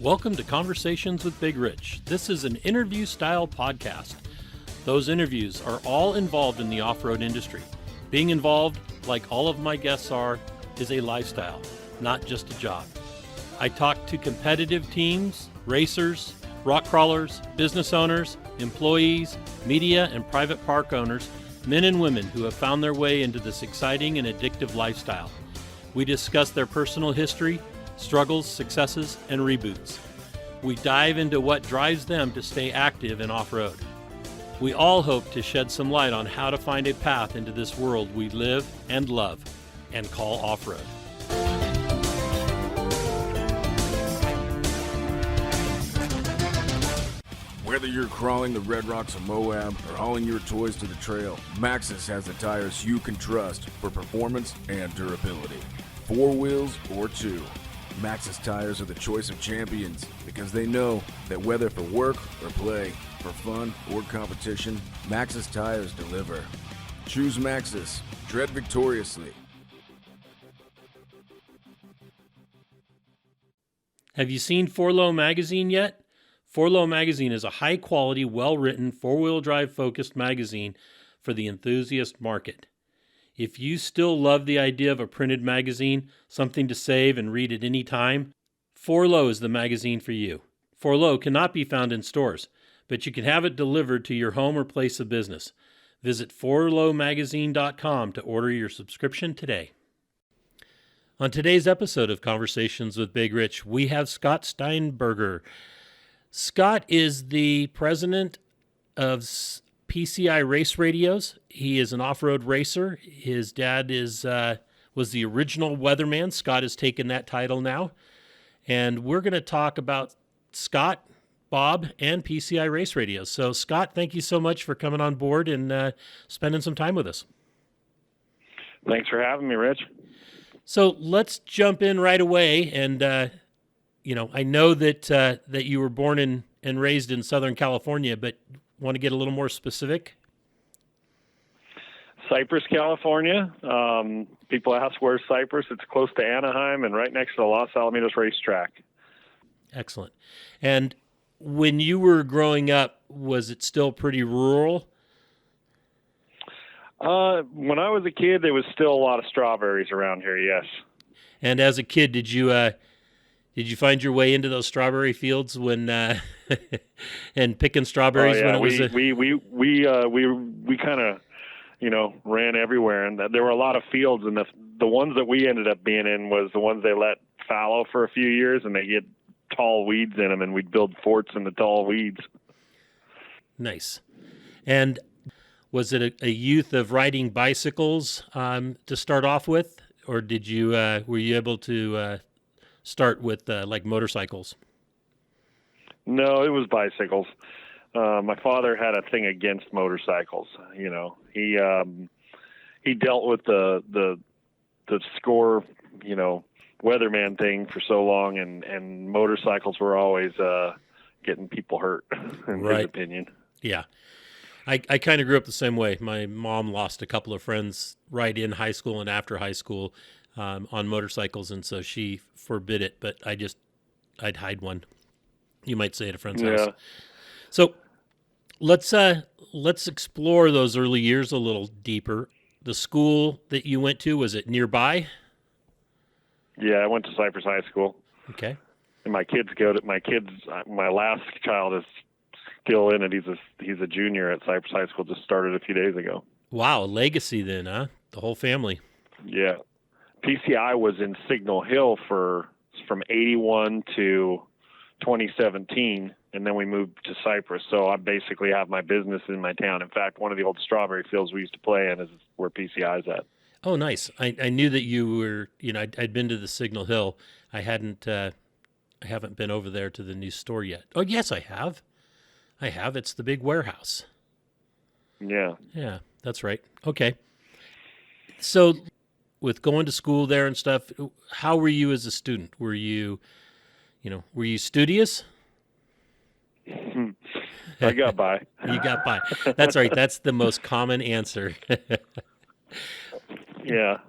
Welcome to Conversations with Big Rich. This is an interview-style podcast. Those interviews are all involved in the off-road industry. Being involved, like all of my guests are, is a lifestyle, not just a job. I talk to competitive teams, racers, rock crawlers, business owners, employees, media, and private park owners, men and women who have found their way into this exciting and addictive lifestyle. We discuss their personal history, struggles, successes, and reboots. We dive into what drives them to stay active and off-road. We all hope to shed some light on how to find a path into this world we live and love and call off-road. Whether you're crawling the Red Rocks of Moab or hauling your toys to the trail, Maxxis has the tires you can trust for performance and durability. 4 wheels or 2. Maxxis tires are the choice of champions because they know that whether for work or play, for fun or competition, Maxxis tires deliver. Choose Maxxis. Tread victoriously. Have you seen 4Low magazine yet? 4Low magazine is a high-quality, well-written, four-wheel drive-focused magazine for the enthusiast market. If you still love the idea of a printed magazine, something to save and read at any time, 4Low is the magazine for you. 4Low cannot be found in stores, but you can have it delivered to your home or place of business. Visit 4lowmagazine.com to order your subscription today. On today's episode of Conversations with Big Rich, we have Scott Steinberger. Scott is the president of PCI Race Radios. He is an off-road racer. His dad was the original Weatherman. Scott has taken that title now. And we're going to talk about Scott, Bob, and PCI Race Radios. So, Scott, thank you so much for coming on board and spending some time with us. Thanks for having me, Rich. So let's jump in right away. And, I know that you were born and raised in Southern California, but want to get a little more specific? Cypress, California. People ask where's Cypress. It's close to Anaheim and right next to the Los Alamitos racetrack. Excellent. And when you were growing up, was it still pretty rural? When I was a kid, there was still a lot of strawberries around here, yes. And as a kid, did you find your way into those strawberry fields when and picking strawberries when it was we kind of ran everywhere, and there were a lot of fields, and the ones that we ended up being in was the ones they let fallow for a few years, and they get tall weeds in them, and we'd build forts in the tall weeds. Nice. And was it a youth of riding bicycles to start off with, or did you were you able to start with like motorcycles? No, it was bicycles. My father had a thing against motorcycles. He dealt with the score, Weatherman thing for so long, and motorcycles were always getting people hurt, in his opinion. Yeah. I kind of grew up the same way. My mom lost a couple of friends right in high school and after high school on motorcycles, and so she forbid it, but I'd hide one, you might say, at a friend's house. So let's explore those early years a little deeper. The school that you went to, was it nearby? Yeah, I went to Cypress High School. Okay. And my last child is still in it. He's a junior at Cypress High School, just started a few days ago. Wow, a legacy then, huh? The whole family. Yeah. PCI was in Signal Hill from 81 to 2017, and then we moved to Cypress. So I basically have my business in my town. In fact, one of the old strawberry fields we used to play in is where PCI's at. Oh, nice. I knew that you were, I'd been to the Signal Hill. I haven't been over there to the new store yet. Oh, yes, I have. It's the big warehouse. Yeah. Yeah, that's right. Okay. So with going to school there and stuff, how were you as a student? Were you studious? I got by. You got by. That's right. That's the most common answer. Yeah.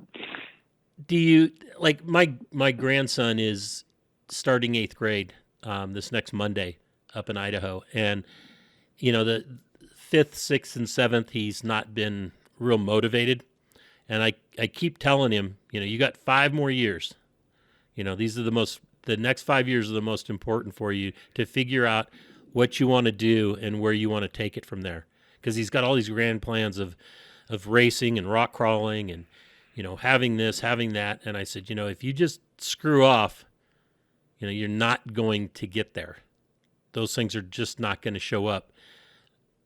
Do you, like, my grandson is starting 8th grade this next Monday up in Idaho. And, the 5th, 6th, and 7th, he's not been real motivated. And I keep telling him, you got 5 more years. These are the next 5 years are the most important for you to figure out what you want to do and where you want to take it from there. Because he's got all these grand plans of racing and rock crawling and, having this, having that. And I said, if you just screw off, you're not going to get there. Those things are just not going to show up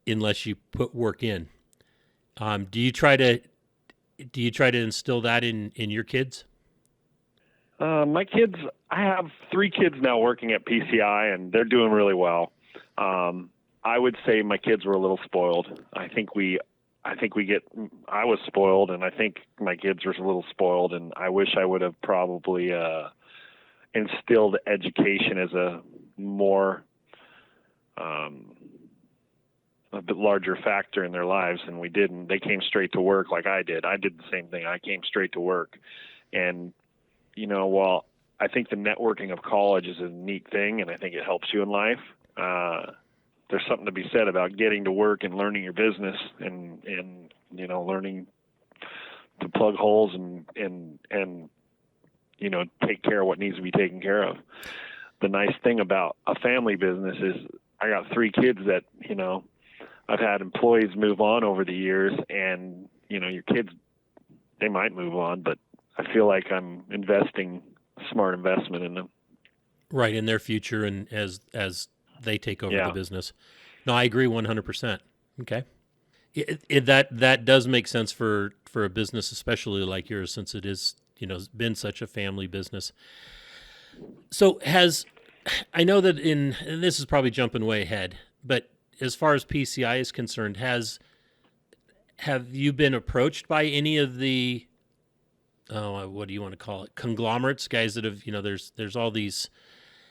unless you put work in. Do you try to instill that in your kids? My kids, I have 3 kids now working at PCI, and they're doing really well. I would say my kids were a little spoiled. I was spoiled, and I think my kids were a little spoiled, and I wish I would have probably instilled education as a more a bit larger factor in their lives, and we didn't. They came straight to work like I did. I did the same thing. I came straight to work. And, while I think the networking of college is a neat thing, and I think it helps you in life, there's something to be said about getting to work and learning your business and learning to plug holes and take care of what needs to be taken care of. The nice thing about a family business is I got 3 kids that, I've had employees move on over the years, and, your kids, they might move on, but I feel like I'm investing a smart investment in them. Right, in their future and as they take over the business. No, I agree 100%. Okay. That does make sense for a business, especially like yours, since it is, been such a family business. So I know that and this is probably jumping way ahead, but as far as PCI is concerned, have you been approached by any of the, what do you want to call it, conglomerates, guys that have, there's all these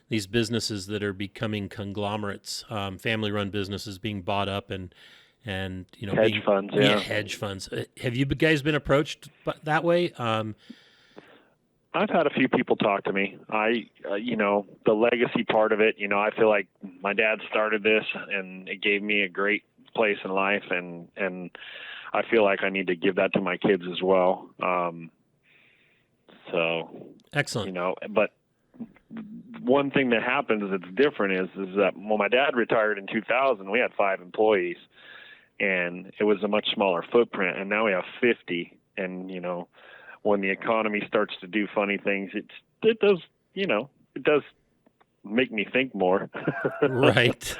businesses that are becoming conglomerates, family-run businesses being bought up and hedge funds, yeah. Hedge funds. Have you guys been approached that way? I've had a few people talk to me. The legacy part of it, I feel like my dad started this and it gave me a great place in life, and I feel like I need to give that to my kids as well. So excellent. But one thing that happens that's different is that when my dad retired in 2000, we had 5 employees, and it was a much smaller footprint, and now we have 50. And when the economy starts to do funny things, it does make me think more. Right.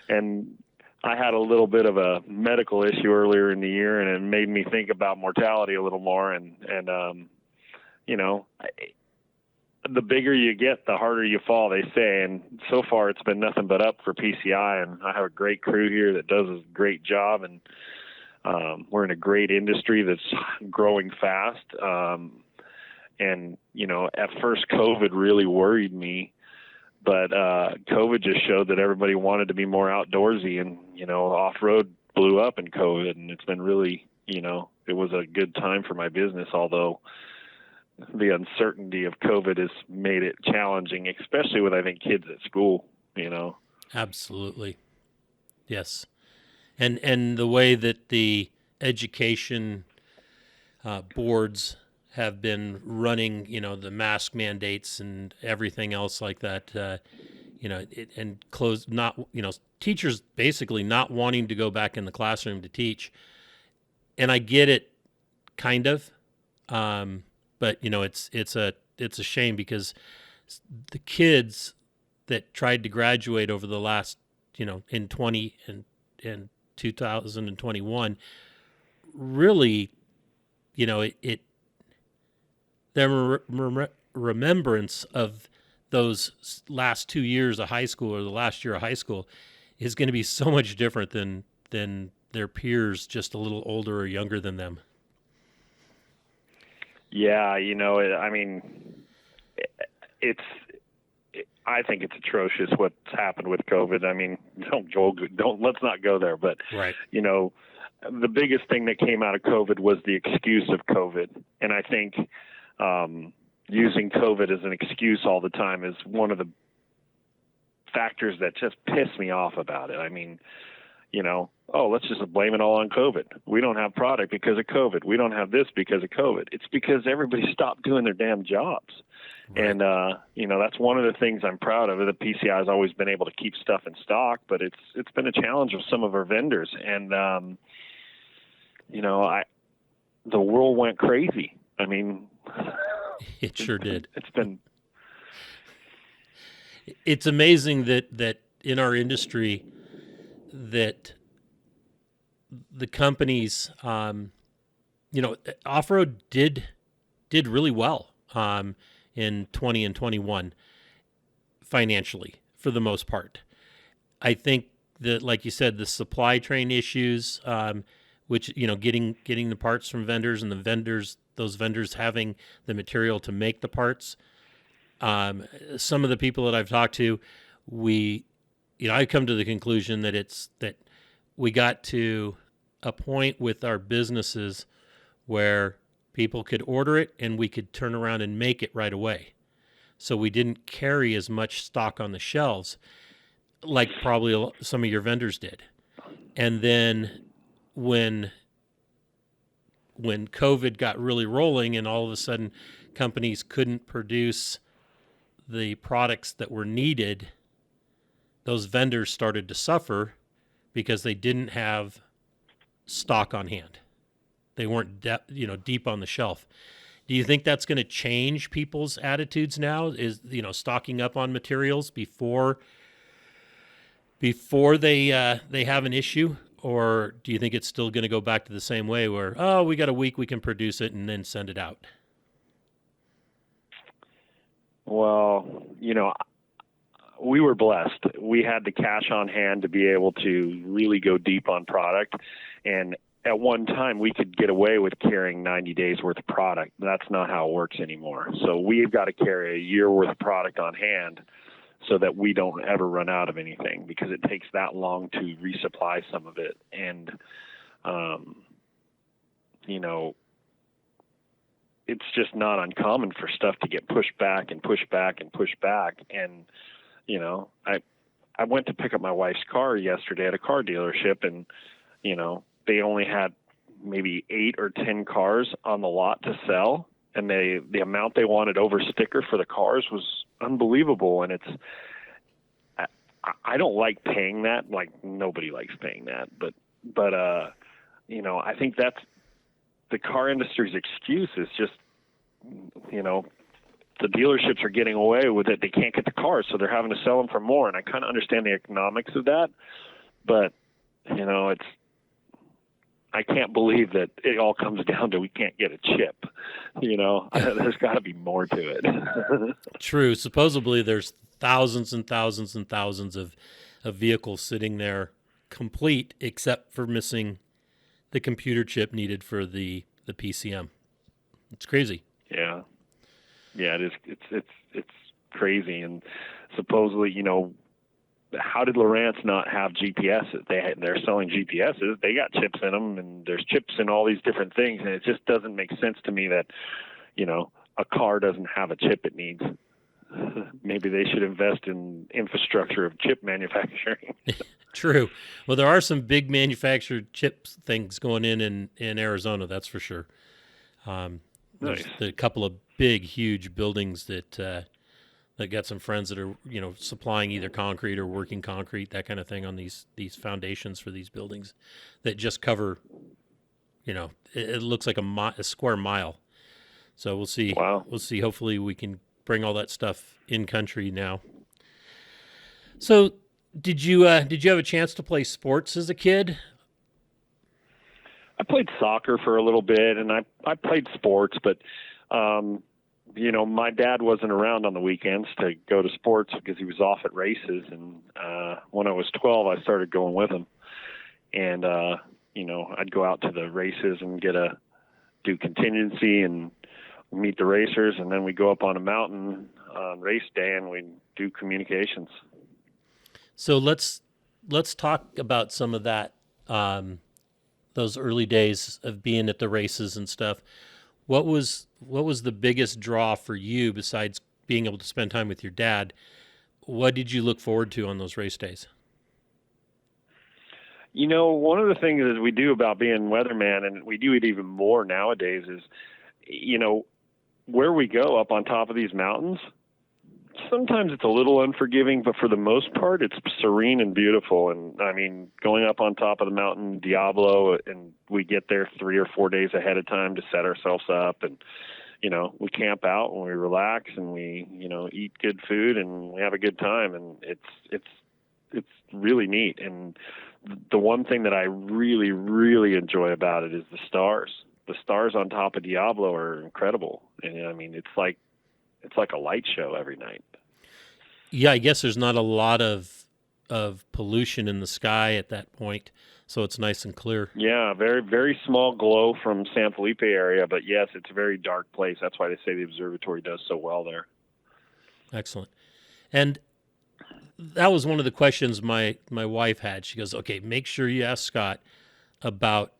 And I had a little bit of a medical issue earlier in the year, and it made me think about mortality a little more. And the bigger you get, the harder you fall, they say. And so far it's been nothing but up for PCI, and I have a great crew here that does a great job. And we're in a great industry that's growing fast. At first COVID really worried me, but COVID just showed that everybody wanted to be more outdoorsy, and, off-road blew up in COVID, and it's been really, it was a good time for my business, although the uncertainty of COVID has made it challenging, especially with, I think, kids at school, Absolutely. Yes. And the way that the education boards have been running, the mask mandates and everything else like that, and teachers basically not wanting to go back in the classroom to teach. And I get it, kind of, but it's a shame because the kids that tried to graduate over the last, in 2021, really, their remembrance of those last 2 years of high school or the last year of high school is going to be so much different than their peers just a little older or younger than them. Yeah, I think it's atrocious what's happened with COVID. Let's not go there. But, right. The biggest thing that came out of COVID was the excuse of COVID. And I think, using COVID as an excuse all the time is one of the factors that just piss me off about it. I mean, let's just blame it all on COVID. We don't have product because of COVID. We don't have this because of COVID. It's because everybody stopped doing their damn jobs. Right. And, that's one of the things I'm proud of. The PCI has always been able to keep stuff in stock, but it's been a challenge with some of our vendors. And, the world went crazy. I mean, it sure did. It's amazing that in our industry that the companies, off-road did really well in 20 and 21 financially for the most part. I think that, like you said, the supply chain issues, which, getting the parts from vendors and those vendors having the material to make the parts. Some of the people that I've talked to, I've come to the conclusion that we got to a point with our businesses where people could order it and we could turn around and make it right away. So we didn't carry as much stock on the shelves like probably some of your vendors did. And then when COVID got really rolling and all of a sudden companies couldn't produce the products that were needed, those vendors started to suffer because they didn't have stock on hand. They weren't deep on the shelf. Do you think that's going to change people's attitudes now? Is stocking up on materials before they have an issue? Or do you think it's still going to go back to the same way where, we got a week, we can produce it and then send it out? Well, we were blessed. We had the cash on hand to be able to really go deep on product. And at one time, we could get away with carrying 90 days worth of product. That's not how it works anymore. So we've got to carry a year worth of product on hand so that we don't ever run out of anything, because it takes that long to resupply some of it. And, it's just not uncommon for stuff to get pushed back and pushed back and pushed back. And, I went to pick up my wife's car yesterday at a car dealership, and, they only had maybe 8 or 10 cars on the lot to sell. And the amount they wanted over sticker for the cars was unbelievable. And I don't like paying that. Like, nobody likes paying that. But I think that's the car industry's excuse is just, the dealerships are getting away with it. They can't get the cars, so they're having to sell them for more. And I kind of understand the economics of that. But, I can't believe that it all comes down to we can't get a chip. There's got to be more to it. True. Supposedly there's thousands and thousands and thousands of vehicles sitting there complete, except for missing the computer chip needed for the PCM. It's crazy. Yeah. Yeah, it is. It's crazy. And supposedly, how did Lowrance not have GPSs? They're selling GPSs. They got chips in them, and there's chips in all these different things. And it just doesn't make sense to me that, a car doesn't have a chip it needs. Maybe they should invest in infrastructure of chip manufacturing. True. Well, there are some big manufactured chip things going in Arizona, that's for sure. There's a couple of big, huge buildings that got some friends that are, supplying either concrete or working concrete, that kind of thing, on these foundations for these buildings that just cover, it looks like a square mile. So we'll see. Wow. We'll see. Hopefully we can bring all that stuff in country now. So did you have a chance to play sports as a kid? I played soccer for a little bit, and I played sports, but, my dad wasn't around on the weekends to go to sports because he was off at races. And when I was 12, I started going with him. And, I'd go out to the races and do contingency and meet the racers. And then we'd go up on a mountain on race day and we'd do communications. So let's talk about some of that, those early days of being at the races and stuff. What was the biggest draw for you besides being able to spend time with your dad? What did you look forward to on those race days? One of the things that we do about being weatherman, and we do it even more nowadays, is, where we go up on top of these mountains, sometimes it's a little unforgiving, but for the most part, it's serene and beautiful. And I mean, going up on top of the mountain, Diablo, and we get there 3 or 4 days ahead of time to set ourselves up. And, we camp out and we relax and we, eat good food and we have a good time. And it's really neat. And the one thing that I really, really enjoy about it is the stars. The stars on top of Diablo are incredible. And I mean, it's like a light show every night. Yeah, I guess there's not a lot of pollution in the sky at that point, so it's nice and clear. Yeah, very, very small glow from San Felipe area, but yes, it's a very dark place. That's why they say the observatory does so well there. Excellent. And that was one of the questions my wife had. She goes, okay, make sure you ask Scott about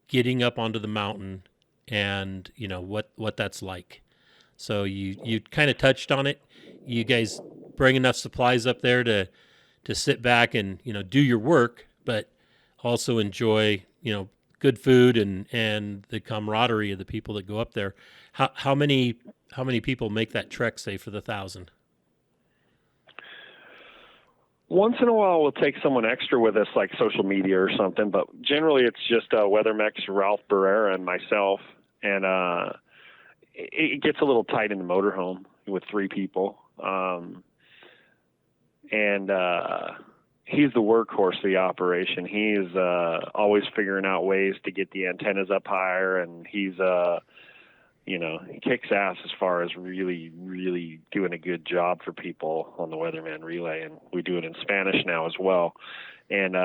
getting up onto the mountain and, what that's like. So you kind of touched on it. You guys bring enough supplies up there to sit back and, do your work, but also enjoy, good food and the camaraderie of the people that go up there. How many people make that trek, say, for the 1,000? Once in a while, we'll take someone extra with us, like social media or something, but generally it's just Weathermex, Ralph Barrera, and myself. And it gets a little tight in the motorhome with 3 people. And he's the workhorse of the operation. He is always figuring out ways to get the antennas up higher, and he's he kicks ass as far as really, really doing a good job for people on the Weatherman Relay, and we do it in Spanish now as well. And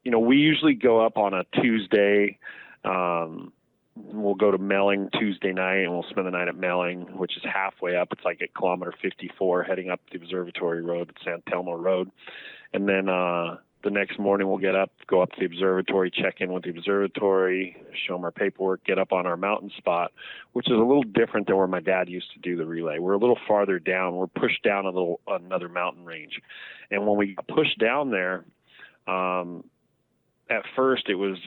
we usually go up on a Tuesday. We'll go to Melling Tuesday night, and we'll spend the night at Melling, which is halfway up. It's like at kilometer 54, heading up the Observatory Road, the San Telmo Road. And then the next morning we'll go up to the observatory, check in with the observatory, show them our paperwork, get up on our mountain spot, which is a little different than where my dad used to do the relay. We're a little farther down. We're pushed down another mountain range. And when we pushed down there, at first it was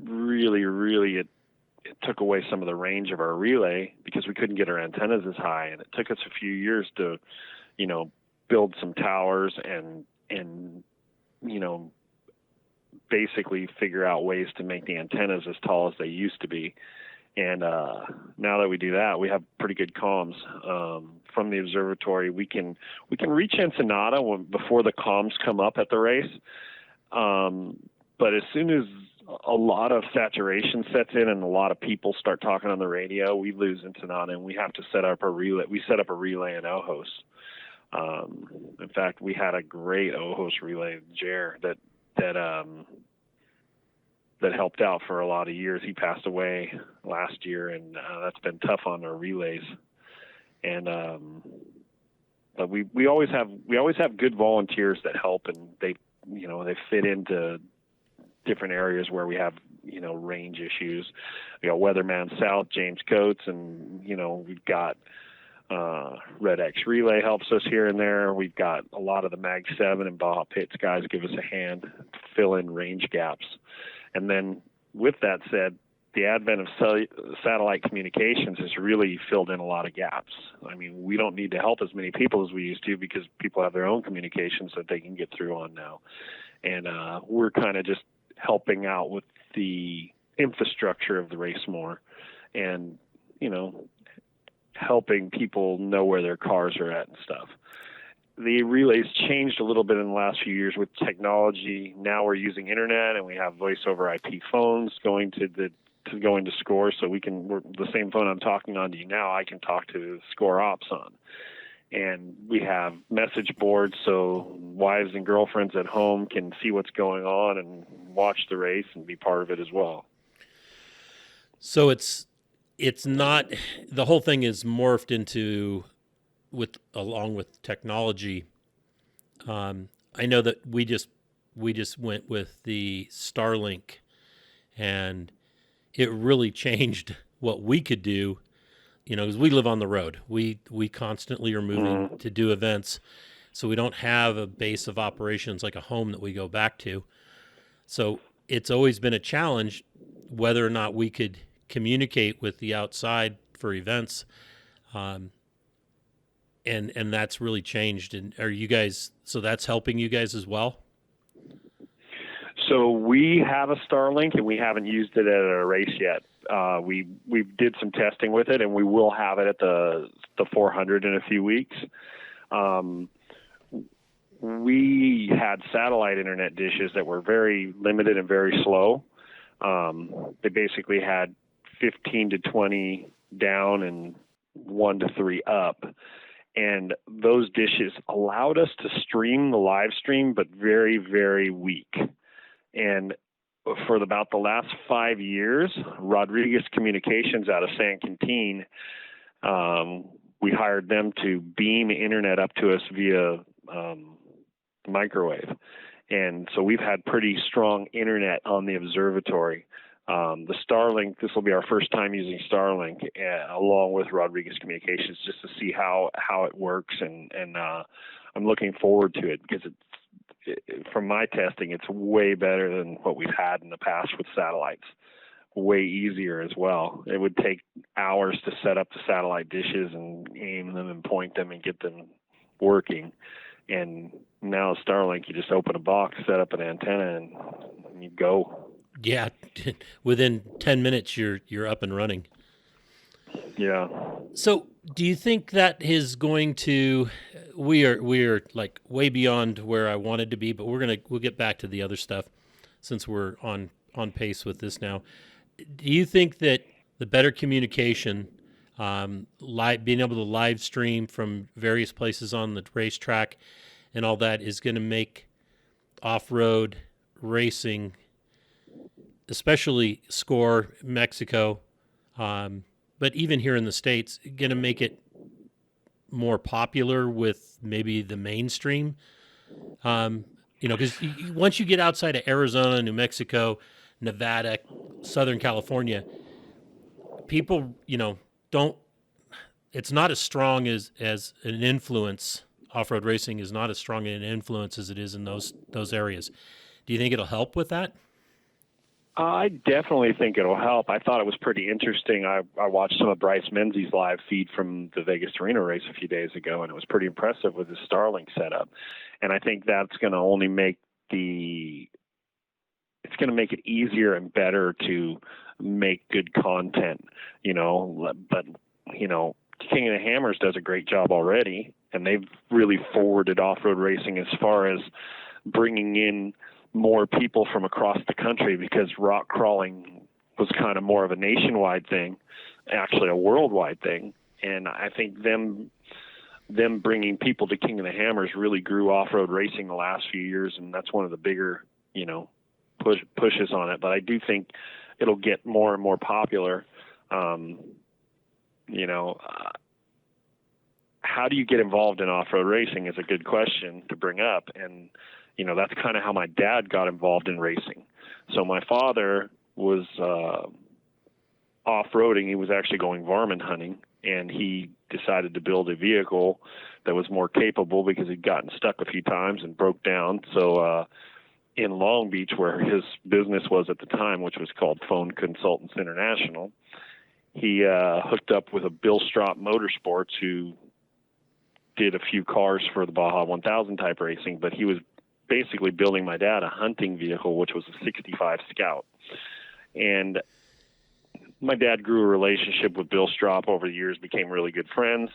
really, really, it took away some of the range of our relay because we couldn't get our antennas as high. And it took us a few years to, build some towers and basically figure out ways to make the antennas as tall as they used to be. And now that we do that, we have pretty good comms from the observatory. We can reach Ensenada before the comms come up at the race. But as soon as a lot of saturation sets in and a lot of people start talking on the radio, we lose Ensenada and we have to set up a relay. We set up a relay in Ojos. In fact, we had a great Ojos relay, Jer, that helped out for a lot of years. He passed away last year, and that's been tough on our relays. And but we always have good volunteers that help, and they fit into different areas where we have range issues. We got Weatherman South, James Coates, and we've got Red X Relay helps us here and there. We've got a lot of the Mag 7 and Baja Pits guys give us a hand to fill in range gaps. And then with that said, the advent of satellite communications has really filled in a lot of gaps. I mean, we don't need to help as many people as we used to because people have their own communications that they can get through on now. And we're kind of just helping out with the infrastructure of the race more and, helping people know where their cars are at and stuff. The relays changed a little bit in the last few years with technology. Now we're using internet and we have voice over IP phones going to score, so the same phone I'm talking on to you now, I can talk to score ops on. And we have message boards so wives and girlfriends at home can see what's going on and watch the race and be part of it as well. So it's not, the whole thing is morphed into along with technology. I know that we just went with the Starlink, and it really changed what we could do, because we live on the road. We constantly are moving to do events, so we don't have a base of operations like a home that we go back to. So it's always been a challenge whether or not we could communicate with the outside for events, and that's really changed. And are you guys? So that's helping you guys as well? So we have a Starlink, and we haven't used it at a race yet. We did some testing with it, and we will have it at the 400 in a few weeks. We had satellite internet dishes that were very limited and very slow. They basically had 15 to 20 down and 1 to 3 up. And those dishes allowed us to stream the live stream, but very, very weak. And for about the last 5 years, Rodriguez Communications out of San Quintin, we hired them to beam internet up to us via microwave. And so we've had pretty strong internet on the observatory. The Starlink, this will be our first time using Starlink along with Rodriguez Communications just to see how it works. And I'm looking forward to it because from my testing, it's way better than what we've had in the past with satellites. Way easier as well. It would take hours to set up the satellite dishes and aim them and point them and get them working. And now Starlink, you just open a box, set up an antenna, and you go. Yeah, within 10 minutes, you're up and running. Yeah. So, do you think that is going to? We are like way beyond where I wanted to be, but we'll get back to the other stuff since we're on pace with this now. Do you think that the better communication, being able to live stream from various places on the racetrack, and all that is going to make off-road racing, especially SCORE, Mexico, but even here in the States, going to make it more popular with maybe the mainstream? Because once you get outside of Arizona, New Mexico, Nevada, Southern California, people, don't. It's not as strong as an influence. Off-road racing is not as strong an influence as it is in those areas. Do you think it'll help with that? I definitely think it'll help. I thought it was pretty interesting. I watched some of Bryce Menzies' live feed from the Vegas to Reno race a few days ago, and it was pretty impressive with his Starlink setup. And I think that's going to only make it's going to make it easier and better to make good content, but, King of the Hammers does a great job already, and they've really forwarded off-road racing as far as bringing in more people from across the country, because rock crawling was kind of more of a nationwide thing, actually a worldwide thing. And I think them bringing people to King of the Hammers really grew off-road racing the last few years, and that's one of the bigger, pushes on it. But I do think it'll get more and more popular. How do you get involved in off-road racing is a good question to bring up. And, that's kind of how my dad got involved in racing. So my father was off-roading. He was actually going varmint hunting, and he decided to build a vehicle that was more capable because he'd gotten stuck a few times and broke down. So in Long Beach, where his business was at the time, which was called Phone Consultants International, he hooked up with a Bill Strop Motorsports, who did a few cars for the Baja 1000 type racing, but he was basically building my dad a hunting vehicle, which was a 65 Scout. And my dad grew a relationship with Bill Strop over the years, became really good friends.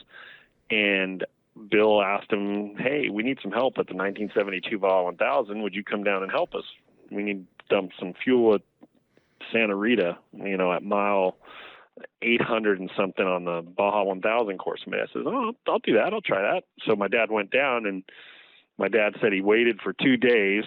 And Bill asked him, hey, we need some help at the 1972 Baja 1000. Would you come down and help us? We need to dump some fuel at Santa Rita, at mile 800 and something on the Baja 1000 course. And I says, oh, I'll do that. I'll try that. So my dad went down, and my dad said he waited for 2 days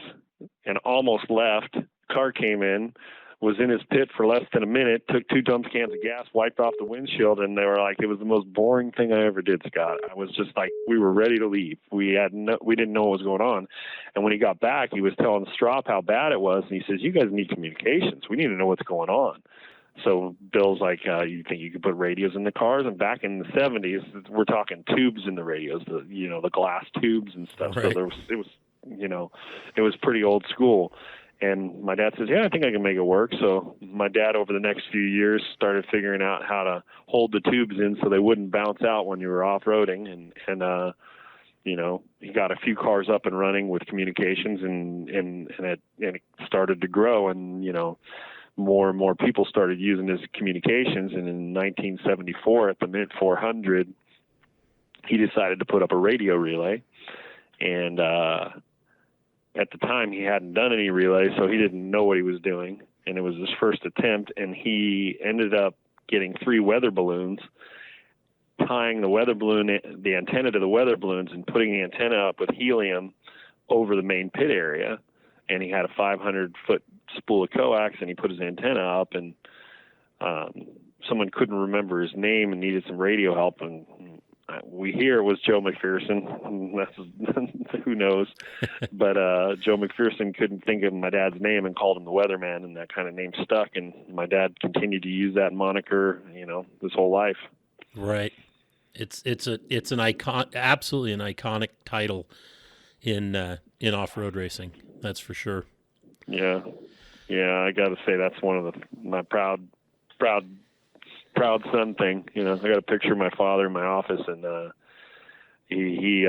and almost left. Car came in, was in his pit for less than a minute, took 2 dump cans of gas, wiped off the windshield, and they were like, it was the most boring thing I ever did, Scott. I was just like, we were ready to leave. We didn't know what was going on. And when he got back, he was telling Strop how bad it was, and he says, you guys need communications. We need to know what's going on. So Bill's like, you think you could put radios in the cars? And back in the 70s, we're talking tubes in the radios, the glass tubes and stuff. Right. So it was pretty old school. And my dad says, yeah, I think I can make it work. So my dad, over the next few years, started figuring out how to hold the tubes in so they wouldn't bounce out when you were off-roading. And he got a few cars up and running with communications, and it started to grow. And, more and more people started using his communications. And in 1974, at the Mint 400, he decided to put up a radio relay. And at the time, he hadn't done any relays, so he didn't know what he was doing. And it was his first attempt, and he ended up getting 3 weather balloons, tying the antenna to the weather balloons, and putting the antenna up with helium over the main pit area. And he had a 500-foot spool of coax, and he put his antenna up, and someone couldn't remember his name and needed some radio help, and we hear it was Joe McPherson. That's, who knows? But Joe McPherson couldn't think of my dad's name and called him the Weatherman, and that kind of name stuck, and my dad continued to use that moniker, his whole life. Right. It's an icon, absolutely an iconic title in off-road racing. That's for sure. Yeah, I got to say that's one of my proud son thing. I got a picture of my father in my office, and he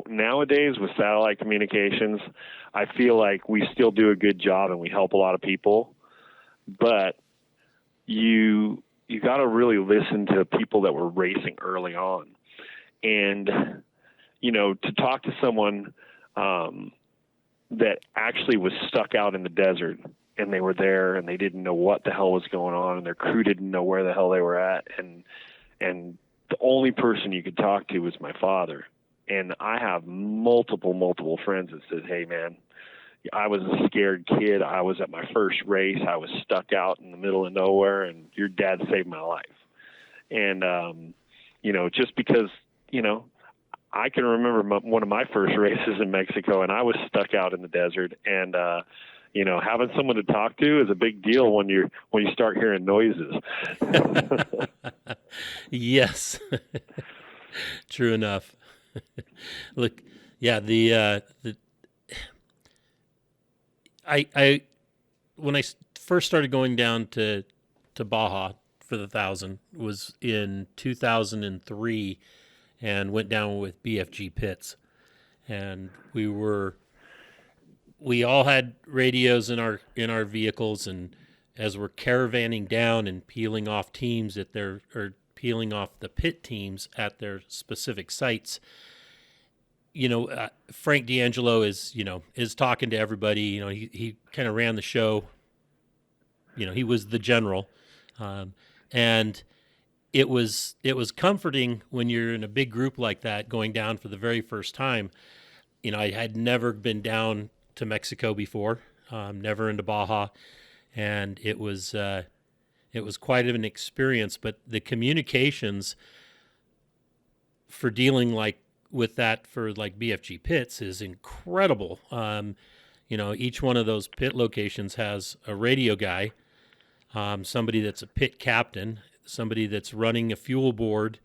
nowadays with satellite communications, I feel like we still do a good job and we help a lot of people, but you got to really listen to people that were racing early on, and to talk to someone that actually was stuck out in the desert, and they were there and they didn't know what the hell was going on, and their crew didn't know where the hell they were at, and the only person you could talk to was my father. And I have multiple friends that said, hey man, I was a scared kid. I was at my first race. I was stuck out in the middle of nowhere, and your dad saved my life. And just because I can remember one of my first races in Mexico, and I was stuck out in the desert, and having someone to talk to is a big deal when you start hearing noises. Yes. True enough. Look, yeah, I when I first started going down to Baja for the 1,000 was in 2003, and went down with BFG Pits, and we all had radios in our vehicles, and as we're caravanning down and peeling off teams peeling off the pit teams at their specific sites, Frank D'Angelo is talking to everybody. He kind of ran the show. He was the general, and it was comforting when you're in a big group like that going down for the very first time. I had never been down to Mexico before, never into Baja, and it was quite an experience. But the communications for dealing with that for BFG Pits is incredible. Each one of those pit locations has a radio guy, somebody that's a pit captain, somebody that's running a fuel board,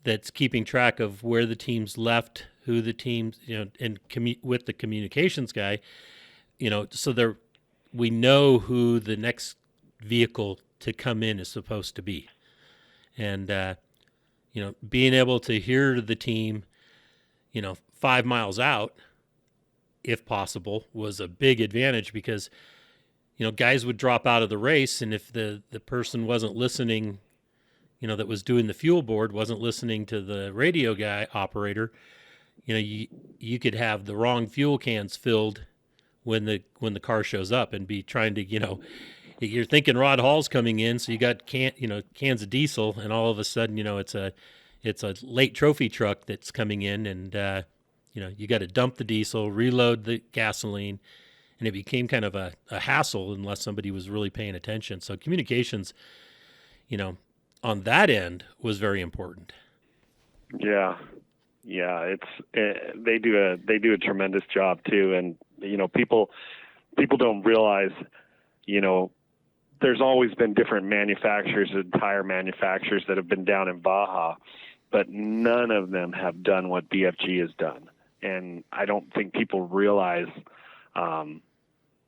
that's keeping track of where the team's left, who the teams, and with the communications guy, so we know who the next vehicle to come in is supposed to be. And, being able to hear the team, 5 miles out, if possible, was a big advantage, because, guys would drop out of the race, and if the person wasn't listening, that was doing the fuel board, wasn't listening to the radio guy operator, you could have the wrong fuel cans filled when the car shows up, and be trying to, you're thinking Rod Hall's coming in, so you got cans of diesel, and all of a sudden, it's a late trophy truck that's coming in, and you got to dump the diesel, reload the gasoline, and it became kind of a hassle unless somebody was really paying attention. So communications, on that end was very important. Yeah, they do a tremendous job too, and people don't realize, there's always been different manufacturers and tire manufacturers that have been down in Baja, but none of them have done what BFG has done. And I don't think people realize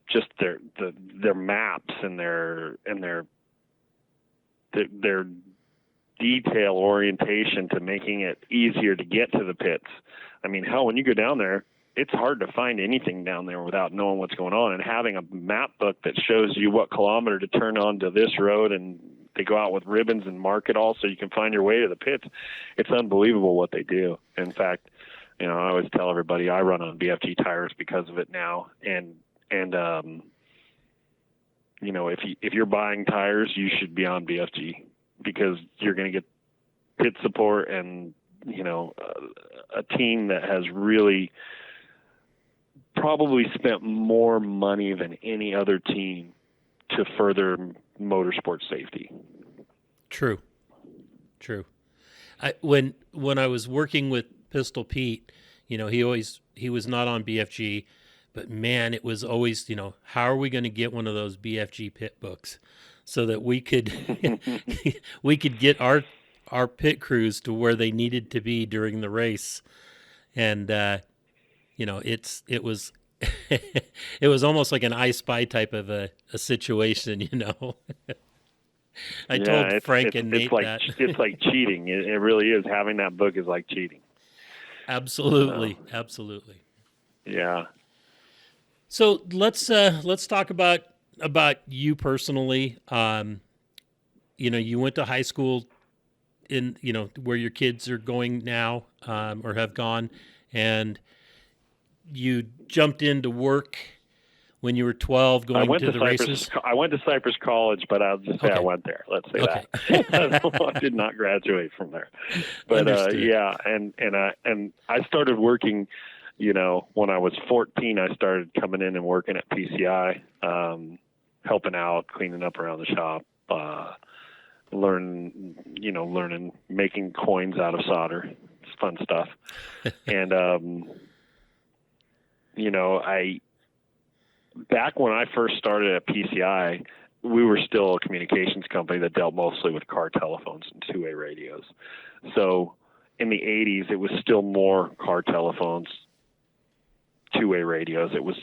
just their maps and their detail orientation to making it easier to get to the pits. I mean, hell, when you go down there, it's hard to find anything down there without knowing what's going on, and having a map book that shows you what kilometer to turn onto this road, and they go out with ribbons and mark it all so you can find your way to the pits. It's unbelievable what they do. In fact, I always tell everybody I run on BFG tires because of it now. And if you're buying tires, you should be on BFG because you're going to get pit support and, a team that has really probably spent more money than any other team to further motorsport safety. True. When I was working with Pistol Pete, he was not on BFG, but man, it was always, how are we going to get one of those BFG pit books so that we could get our pit crews to where they needed to be during the race. And it was it was almost like an I Spy type of a situation, I told Frank and Nate that. It's like cheating. It really is. Having that book is like cheating. Absolutely. Yeah. So let's talk about you personally. You went to high school in where your kids are going now, or have gone, and you jumped into work when you were 12 going to the races? I went to Cypress College, but I'll just say I went there. Let's say that. I did not graduate from there. But and I started working, when I was 14, I started coming in and working at PCI, helping out, cleaning up around the shop, learning, making coins out of solder. It's fun stuff. And, back when I first started at PCI, we were still a communications company that dealt mostly with car telephones and two-way radios. So in the 80s, it was still more car telephones, two-way radios. It was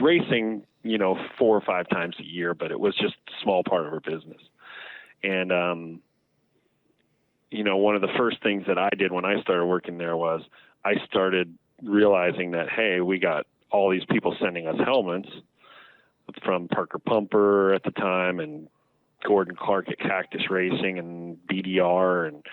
racing, 4 or 5 times a year, but it was just a small part of our business. And, one of the first things that I did when I started working there was I started realizing that, hey, we got all these people sending us helmets from Parker Pumper at the time and Gordon Clark at Cactus Racing and BDR, and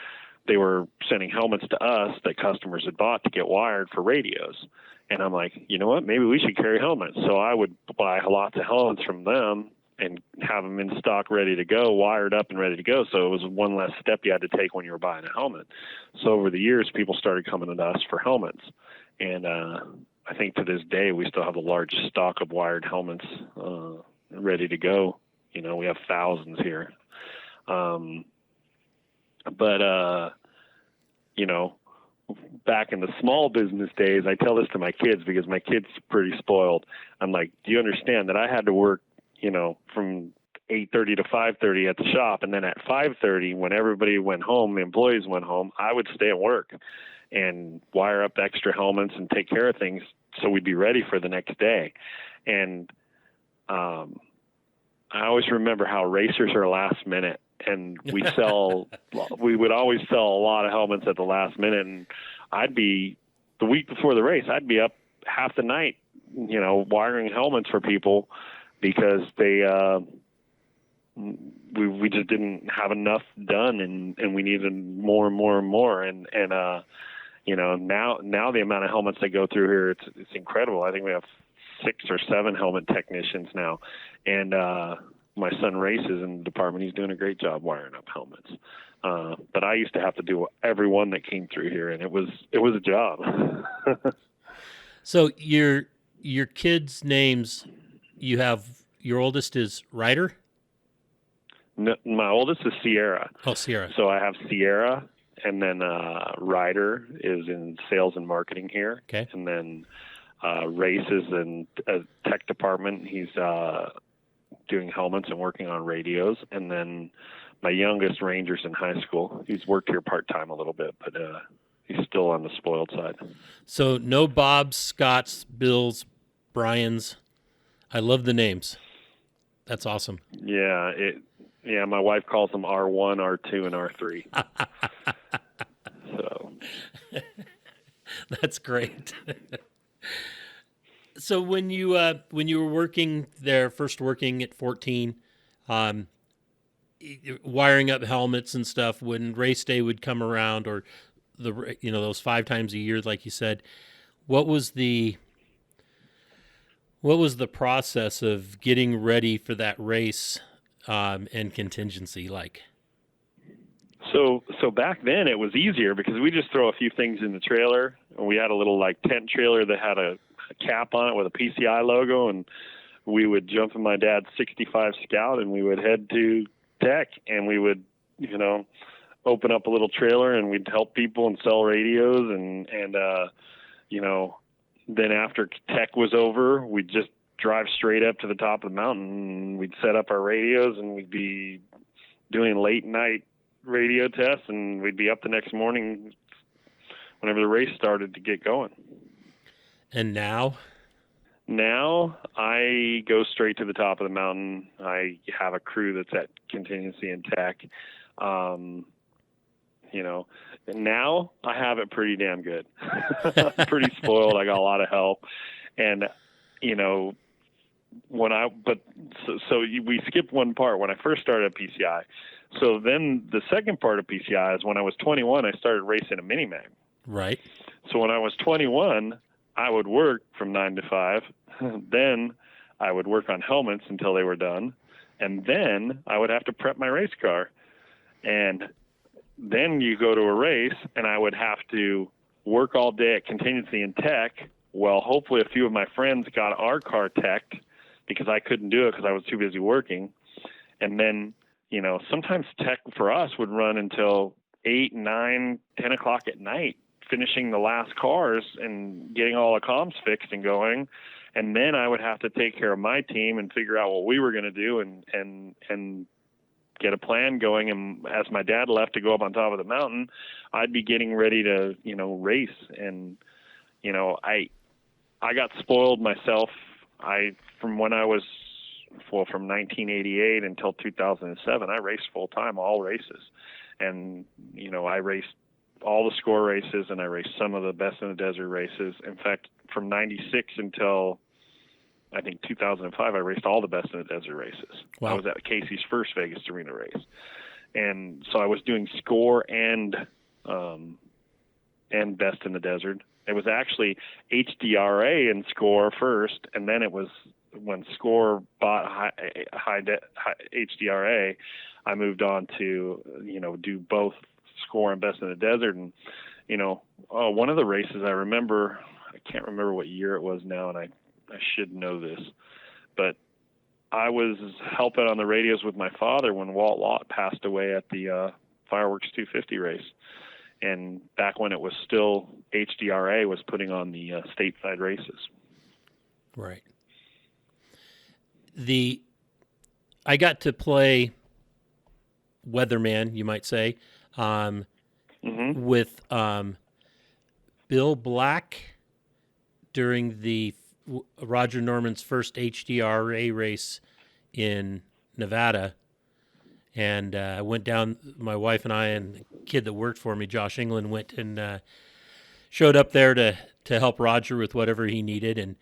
they were sending helmets to us that customers had bought to get wired for radios. And I'm like, you know what, maybe we should carry helmets. So I would buy lots of helmets from them and have them in stock ready to go, wired up and ready to go. So it was one less step you had to take when you were buying a helmet. So over the years, people started coming to us for helmets. And I think to this day, we still have the largest stock of wired helmets ready to go. We have thousands here. Back in the small business days, I tell this to my kids because my kids are pretty spoiled. I'm like, do you understand that I had to work, from 8:30 to 5:30 at the shop, and then at 5:30, when everybody went home, the employees went home, I would stay at work and wire up extra helmets and take care of things so we'd be ready for the next day. And I always remember how racers are last minute, and we would always sell a lot of helmets at the last minute. And I'd be, the week before the race, I'd be up half the night, wiring helmets for people because we just didn't have enough done, and we needed more and more and more. And now the amount of helmets that go through here, it's incredible. I think we have 6 or 7 helmet technicians now. And my son races in the department. He's doing a great job wiring up helmets. But I used to have to do every one that came through here, and it was a job. So your kids' names, you have, your oldest is Ryder? No, my oldest is Sierra. Oh, Sierra. So I have Sierra, and then Ryder is in sales and marketing here. Okay. And then Race is in tech department. He's doing helmets and working on radios. And then my youngest, Ranger's in high school. He's worked here part-time a little bit, but he's still on the spoiled side. So no Bobs, Scotts, Bills, Brians. I love the names. That's awesome. Yeah, my wife calls them R1, R2, and R3. So that's great. So when you were working there, first working at 14, wiring up helmets and stuff, when race day would come around, or those 5 times a year, like you said, what was the process of getting ready for that race and contingency like? So back then it was easier because we just throw a few things in the trailer, and we had a little like tent trailer that had a cap on it with a PCI logo, and we would jump in my dad's 65 Scout and we would head to Tech, and we would, open up a little trailer and we'd help people and sell radios, and then after Tech was over, we'd just drive straight up to the top of the mountain, and we'd set up our radios, and we'd be doing late night radio tests, and we'd be up the next morning whenever the race started to get going. And now I go straight to the top of the mountain. I have a crew that's at contingency and Tech. And now I have it pretty damn good. I'm pretty spoiled. I got a lot of help. And, we skipped one part when I first started at PCI. So then the second part of PCI is when I was 21, I started racing a mini mag. Right. So when I was 21, I would work from 9 to 5. Then I would work on helmets until they were done. And then I would have to prep my race car. And then you go to a race, and I would have to work all day at contingency and Tech. Well, hopefully a few of my friends got our car teched because I couldn't do it because I was too busy working. And then, sometimes Tech for us would run until 8, 9, 10 o'clock at night, finishing the last cars and getting all the comms fixed and going. And then I would have to take care of my team and figure out what we were going to do and get a plan going. And as my dad left to go up on top of the mountain, I'd be getting ready to, race. And, I got spoiled myself. From 1988 until 2007, I raced full time, all races. And, I raced all the score races, and I raced some of the best in the desert races. In fact, from 96 until I think 2005, I raced all the best in the desert races. Wow. I was at Casey's first Vegas Arena race. And so I was doing score and best in the desert. It was actually HDRA and score first, and then it was when score bought high HDRA, I moved on to, do both score and best in the desert. And, one of the races I remember, I can't remember what year it was now, and I should know this, but I was helping on the radios with my father when Walt Lott passed away at the Fireworks 250 race. And back when it was still HDRA was putting on the stateside races. Right. I got to play Weatherman, you might say, with Bill Black during the Roger Norman's first HDRA race in Nevada. And I went down, my wife and I and the kid that worked for me, Josh England, went and showed up there to help Roger with whatever he needed. And,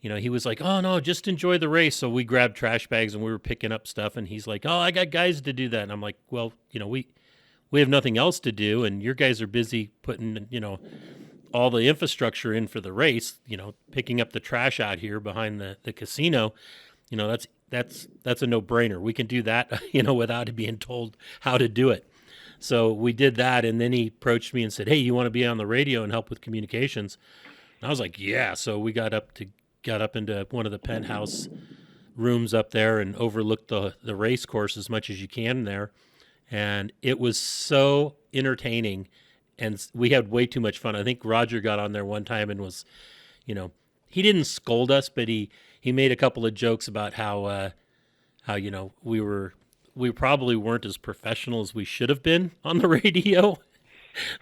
he was like, oh, no, just enjoy the race. So we grabbed trash bags and we were picking up stuff. And he's like, oh, I got guys to do that. And I'm like, well, we have nothing else to do. And your guys are busy putting, all the infrastructure in for the race, picking up the trash out here behind the casino. That's a no-brainer. We can do that, without being told how to do it. So we did that, and then he approached me and said, hey, you want to be on the radio and help with communications? And I was like, yeah. So we got up into one of the penthouse rooms up there and overlooked the race course as much as you can there. And it was so entertaining, and we had way too much fun. I think Roger got on there one time and was, he didn't scold us, but he made a couple of jokes about how how we probably weren't as professional as we should have been on the radio,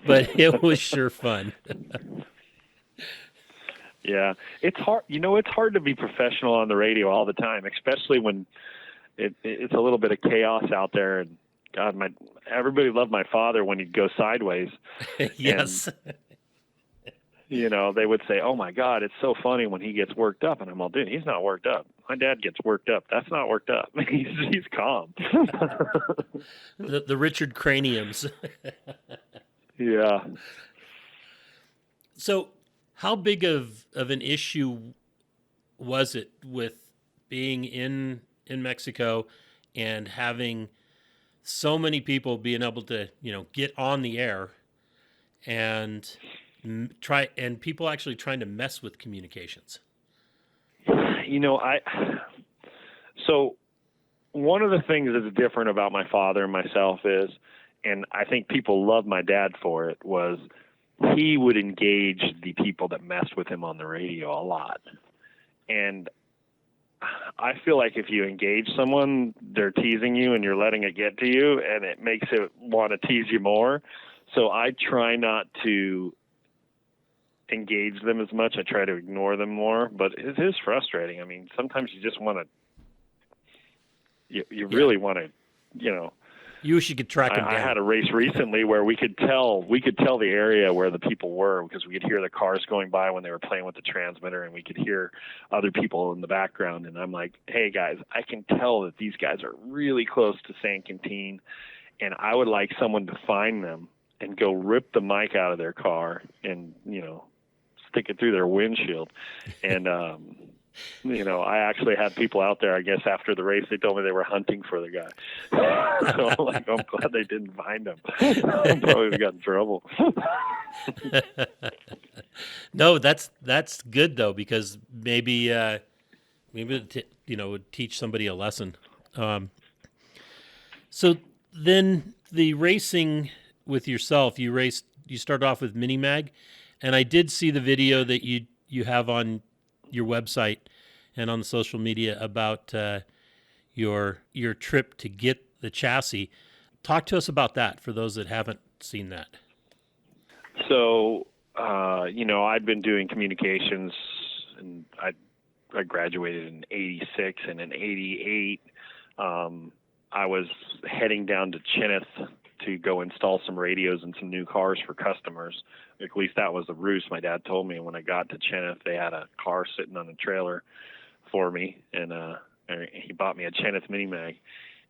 but it was sure fun. Yeah, it's hard. It's hard to be professional on the radio all the time, especially when it's a little bit of chaos out there. And God, everybody loved my father when he'd go sideways. Yes. And, they would say, "Oh my God, it's so funny when he gets worked up." And I'm all, "Dude, he's not worked up. My dad gets worked up. That's not worked up. He's calm." the Richard Craniums. Yeah. So, how big of an issue was it with being in Mexico and having so many people being able to, get on the air and people actually trying to mess with communications? So one of the things that's different about my father and myself is, and I think people love my dad for it, was he would engage the people that messed with him on the radio a lot. And I feel like if you engage someone, they're teasing you and you're letting it get to you, and it makes it want to tease you more. So I try not to engage them as much. I try to ignore them more, but it is frustrating. I mean, sometimes you just want to, you really want to, You wish you could track them down. I had a race recently where we could tell the area where the people were, because we could hear the cars going by when they were playing with the transmitter, and we could hear other people in the background. And I'm like, "Hey guys, I can tell that these guys are really close to San Quintin, and I would like someone to find them and go rip the mic out of their car and, stick it through their windshield." And, I actually had people out there, I guess, after the race. They told me they were hunting for the guy. So I'm like, I'm glad they didn't find him. I probably would have got in trouble. No, that's good though, because maybe it would teach somebody a lesson. So then the racing with yourself, you started off with Mini Mag, and I did see the video that you have on your website and on the social media about your trip to get the chassis. Talk to us about that for those that haven't seen that. So, I'd been doing communications, and I graduated in '86, and in '88, I was heading down to Cheneth to go install some radios and some new cars for customers. At least that was the ruse. My dad told me when I got to Cheneth, they had a car sitting on a trailer for me, and he bought me a Cheneth Mini Mag.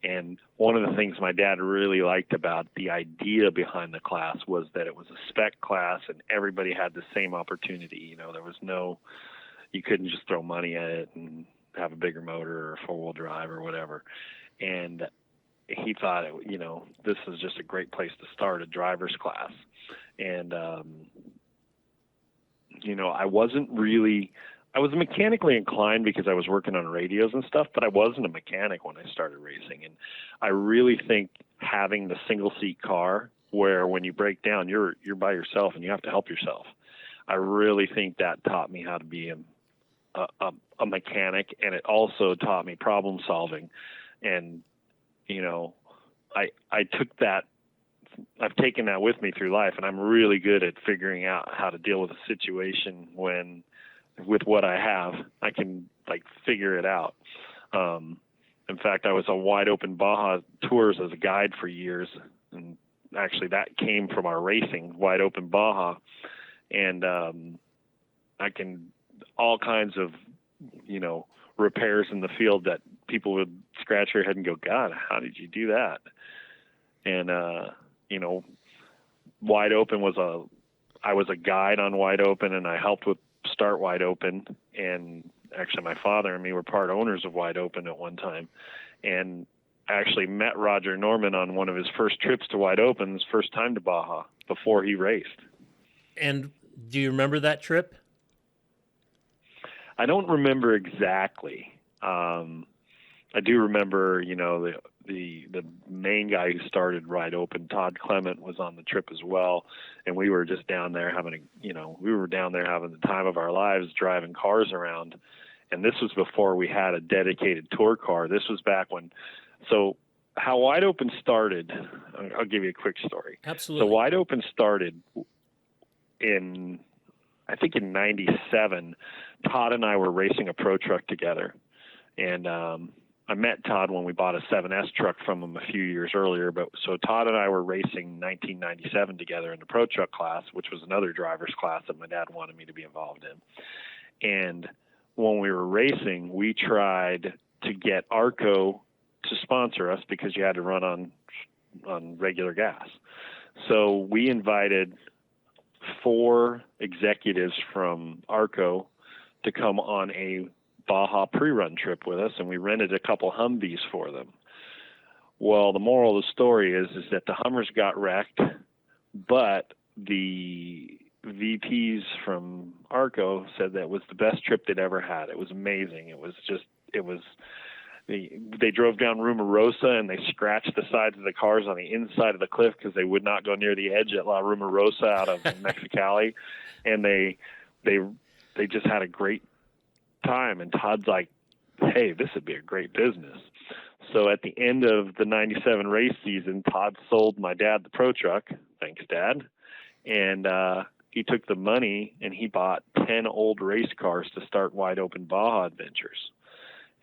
And one of the things my dad really liked about the idea behind the class was that it was a spec class and everybody had the same opportunity. There was you couldn't just throw money at it and have a bigger motor or four-wheel drive or whatever. And he thought, this is just a great place to start a driver's class. And, I was mechanically inclined because I was working on radios and stuff, but I wasn't a mechanic when I started racing. And I really think having the single seat car where when you break down, you're by yourself and you have to help yourself. I really think that taught me how to be a mechanic, and it also taught me problem solving. And, I took that, I've taken that with me through life, and I'm really good at figuring out how to deal with a situation with what I have. I can figure it out. In fact, I was on Wide Open Baja tours as a guide for years, and actually that came from our racing, Wide Open Baja. And I can all kinds of, repairs in the field that people would scratch their head and go, "God, how did you do that?" And, Wide Open I was a guide on Wide Open, and I helped with start Wide Open. And actually my father and me were part owners of Wide Open at one time. And I actually met Roger Norman on one of his first trips to Wide Open, his first time to Baja, before he raced. And do you remember that trip? I don't remember exactly. I do remember, the main guy who started Wide Open, Todd Clement, was on the trip as well. And we were just down there having the time of our lives driving cars around. And this was before we had a dedicated tour car. This was back when, so how Wide Open started, I'll give you a quick story. Absolutely. So Wide Open started I think in 97, Todd and I were racing a pro truck together. And I met Todd when we bought a 7S truck from him a few years earlier. But so Todd and I were racing 1997 together in the pro truck class, which was another driver's class that my dad wanted me to be involved in. And when we were racing, we tried to get Arco to sponsor us because you had to run on regular gas. So we invited 4 executives from Arco to come on a Baja pre-run trip with us, and we rented a couple Humvees for them. Well, the moral of the story is that the Hummers got wrecked, but the VPs from Arco said that was the best trip they'd ever had. It was amazing. They drove down Rumarosa and they scratched the sides of the cars on the inside of the cliff because they would not go near the edge at La Rumarosa out of Mexicali. And they just had a great time. And Todd's like, hey, this would be a great business. So at the end of the 97 race season, Todd sold my dad the pro truck. Thanks, Dad. And he took the money and he bought 10 old race cars to start Wide Open Baja Adventures.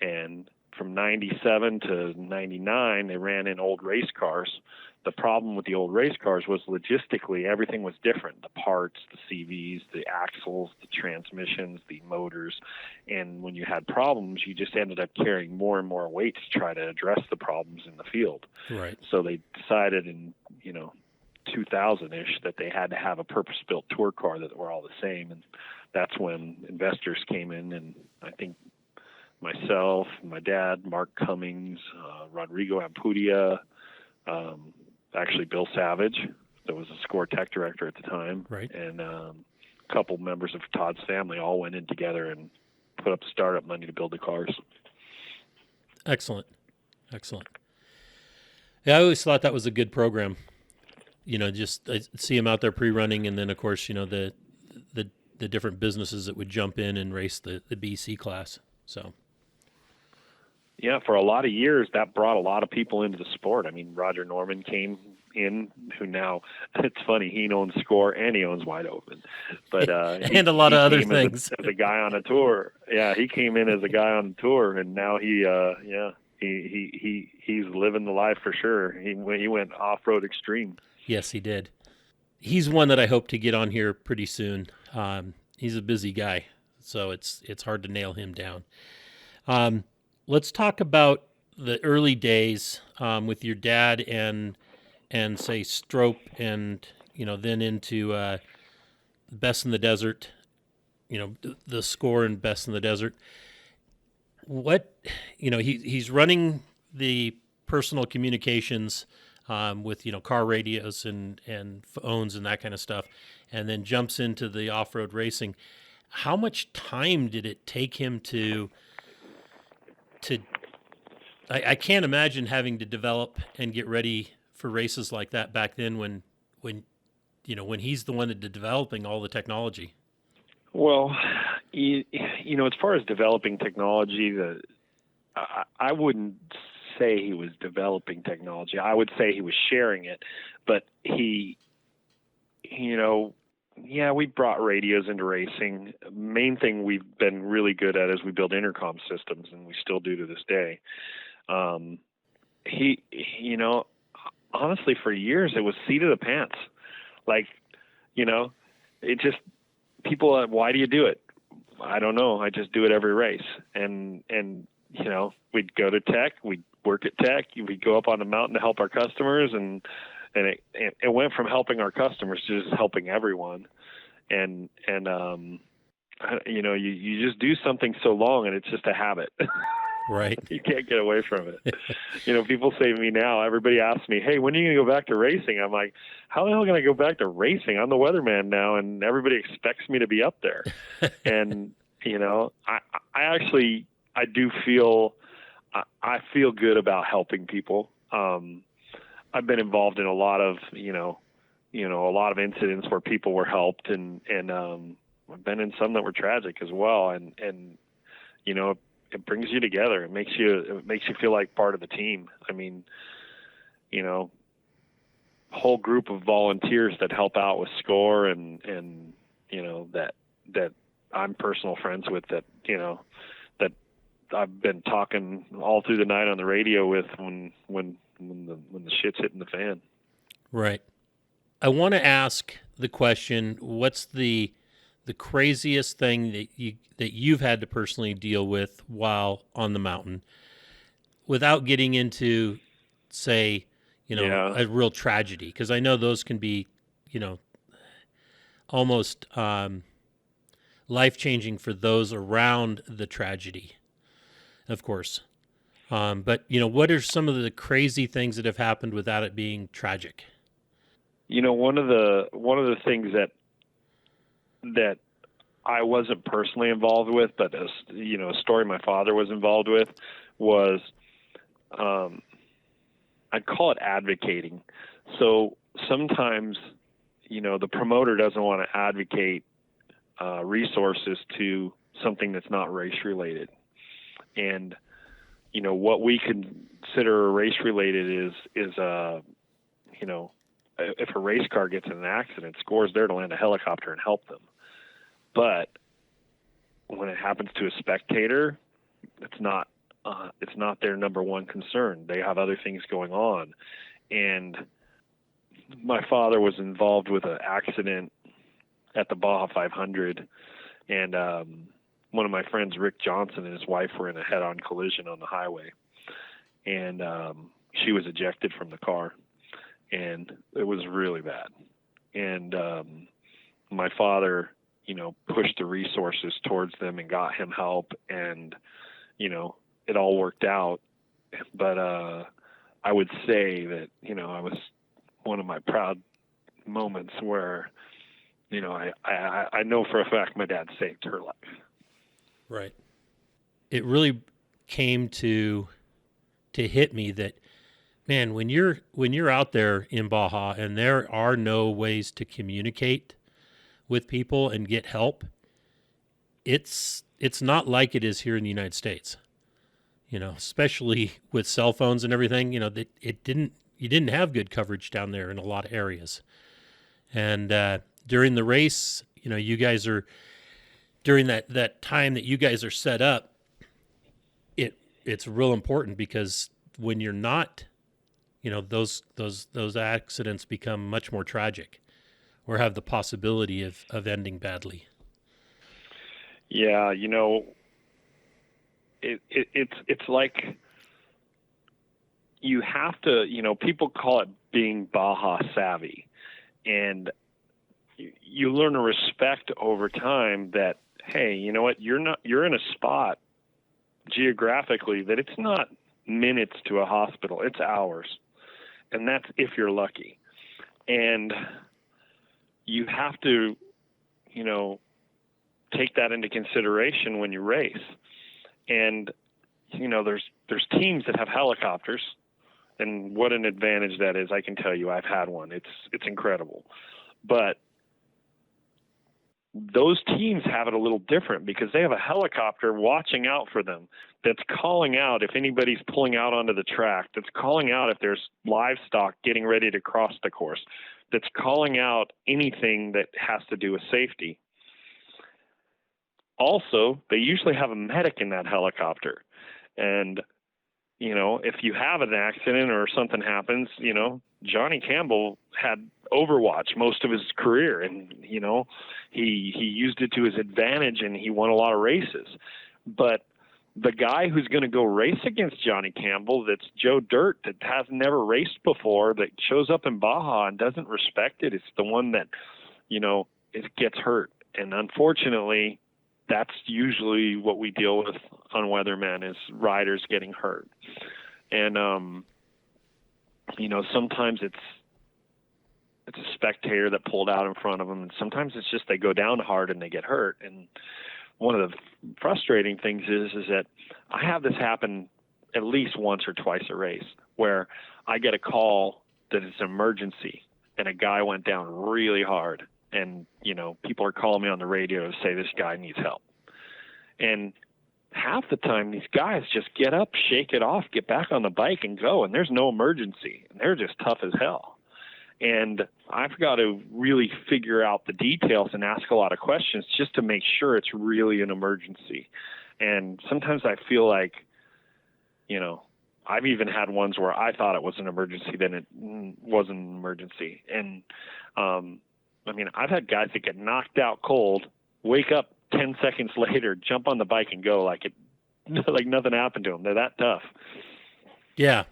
And from 97 to 99, they ran in old race cars. The problem with the old race cars was logistically, everything was different. The parts, the CVs, the axles, the transmissions, the motors. And when you had problems, you just ended up carrying more and more weight to try to address the problems in the field. Right. So they decided in, 2000-ish that they had to have a purpose-built tour car that were all the same. And that's when investors came in, and I think myself, my dad, Mark Cummings, Rodrigo Ampudia, actually Bill Savage, that was a score tech director at the time, right, and a couple members of Todd's family all went in together and put up startup money to build the cars. Excellent. Yeah, I always thought that was a good program. Just I see him out there pre-running, and then of course, the different businesses that would jump in and race the BC class. So. Yeah, for a lot of years, that brought a lot of people into the sport. I mean, Roger Norman came in, who now, it's funny, he owns Score and he owns Wide Open. But and a lot of other things. As a guy on a tour. Yeah, he came in as a guy on the tour, and now he's living the life for sure. He went off-road extreme. Yes, he did. He's one that I hope to get on here pretty soon. He's a busy guy, so it's hard to nail him down. Let's talk about the early days with your dad and say Strope, and then into Best in the Desert, the Score and Best in the Desert. What he's running the personal communications with car radios and phones and that kind of stuff, and then jumps into the off-road racing. How much time did it take him to I can't imagine having to develop and get ready for races like that back then when he's the one that did developing all the technology. Well, as far as developing technology, I wouldn't say he was developing technology. I would say he was sharing it, but we brought radios into racing. Main thing we've been really good at is we build intercom systems, and we still do to this day. Honestly, for years it was seat of the pants. It just, people, why do you do it? I don't know. I just do it every race. And we'd go to tech, we'd work at tech, we'd go up on the mountain to help our customers, and it went from helping our customers to just helping everyone. And you just do something so long, and it's just a habit. Right. You can't get away from it. People say to me now, everybody asks me, hey, when are you going to go back to racing? I'm like, how the hell can I go back to racing? I'm the weatherman now, and everybody expects me to be up there. And, I do feel, I feel good about helping people. I've been involved in a lot of, a lot of incidents where people were helped, and I've been in some that were tragic as well. And it brings you together. It makes you feel like part of the team. I mean, whole group of volunteers that help out with score and that I'm personal friends with, that I've been talking all through the night on the radio with when the shit's hitting the fan. Right. I want to ask the question, what's the craziest thing that you've had to personally deal with while on the mountain, without getting into, say, a real tragedy? Because I know those can be, almost life-changing for those around the tragedy, of course. But what are some of the crazy things that have happened without it being tragic? One of the things that I wasn't personally involved with, but a story my father was involved with was, I'd call it advocating. So sometimes, the promoter doesn't want to advocate resources to something that's not race related. And, what we consider race related is if a race car gets in an accident, SCORE's there to land a helicopter and help them. But when it happens to a spectator, it's not their number one concern. They have other things going on. And my father was involved with an accident at the Baja 500, and one of my friends, Rick Johnson, and his wife were in a head-on collision on the highway, and she was ejected from the car, and it was really bad. And my father, pushed the resources towards them and got him help, and it all worked out. But I would say that I was one of my proud moments where I know for a fact my dad saved her life. Right. It really came to hit me that, man, when you're out there in Baja and there are no ways to communicate with people and get help, it's not like it is here in the United States. Especially with cell phones and everything, you didn't have good coverage down there in a lot of areas. And during the race, you guys are, during that time that you guys are set up, it's real important, because when you're not, those accidents become much more tragic, or have the possibility of ending badly. Yeah, it's like you have to, people call it being Baja savvy, and you learn to respect over time that, hey, you know what, you're in a spot geographically that it's not minutes to a hospital, it's hours, and that's if you're lucky. And you have to, take that into consideration when you race. And there's teams that have helicopters, and what an advantage that is. I can tell you, I've had one. It's incredible. But those teams have it a little different, because they have a helicopter watching out for them, that's calling out if anybody's pulling out onto the track, that's calling out if there's livestock getting ready to cross the course, that's calling out anything that has to do with safety. Also, they usually have a medic in that helicopter. And, if you have an accident or something happens, Johnny Campbell had Overwatch most of his career, and, he used it to his advantage, and he won a lot of races. But the guy who's going to go race against Johnny Campbell, that's Joe Dirt, that has never raced before, that shows up in Baja and doesn't respect it, it's the one that, it gets hurt. And unfortunately, that's usually what we deal with on Weatherman, is riders getting hurt. And, sometimes it's a spectator that pulled out in front of them, and sometimes it's just they go down hard and they get hurt. And one of the frustrating things is that I have this happen at least once or twice a race, where I get a call that it's an emergency and a guy went down really hard, and people are calling me on the radio to say this guy needs help. And half the time these guys just get up, shake it off, get back on the bike and go, and there's no emergency. And they're just tough as hell. And I've got to really figure out the details and ask a lot of questions just to make sure it's really an emergency. And sometimes I feel like, I've even had ones where I thought it was an emergency, then it wasn't an emergency. And, I've had guys that get knocked out cold, wake up 10 seconds later, jump on the bike and go like nothing happened to them. They're that tough. Yeah.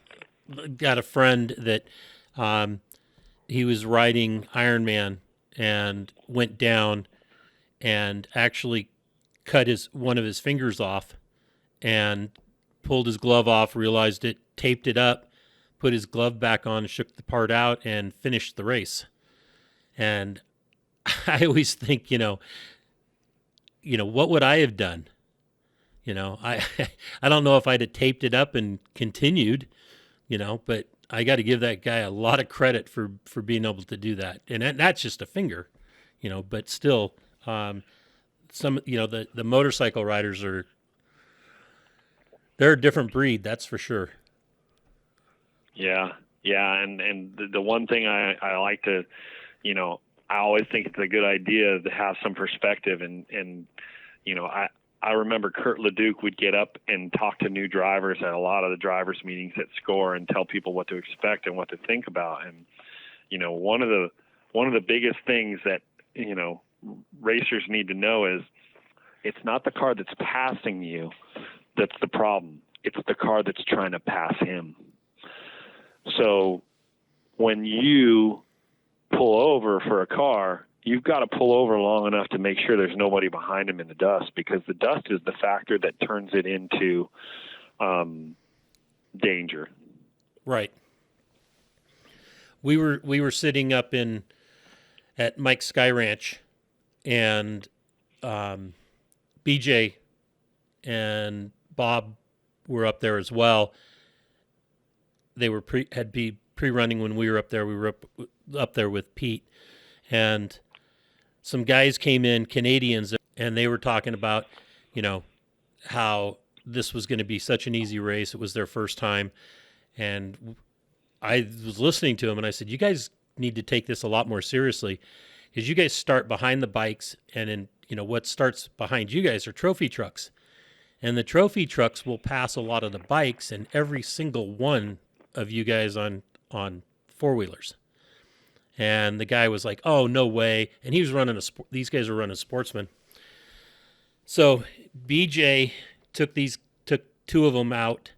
Got a friend that, he was riding Ironman and went down and actually cut one of his fingers off and pulled his glove off, realized it, taped it up, put his glove back on, shook the part out, and finished the race. And I always think, what would I have done? I I don't know if I'd have taped it up and continued, but I got to give that guy a lot of credit for being able to do that. And that's just a finger, but still, the motorcycle riders they're a different breed. That's for sure. Yeah. Yeah. And the one thing I like to, I always think it's a good idea to have some perspective and I remember Kurt Leduc would get up and talk to new drivers at a lot of the drivers meetings at SCORE and tell people what to expect and what to think about. And, one of the biggest things that, racers need to know is it's not the car that's passing you that's the problem. It's the car that's trying to pass him. So when you pull over for a car, you've got to pull over long enough to make sure there's nobody behind him in the dust, because the dust is the factor that turns it into danger. Right. We were sitting up at Mike's Sky Ranch, and BJ and Bob were up there as well. They were pre-running when we were up there. We were up there with Pete, and some guys came in, Canadians, and they were talking about, how this was going to be such an easy race. It was their first time. And I was listening to them, and I said, you guys need to take this a lot more seriously, because you guys start behind the bikes, and what starts behind you guys are trophy trucks. And the trophy trucks will pass a lot of the bikes and every single one of you guys on four-wheelers. And the guy was like, oh, no way. And he was running these guys were running Sportsman. So BJ took two of them out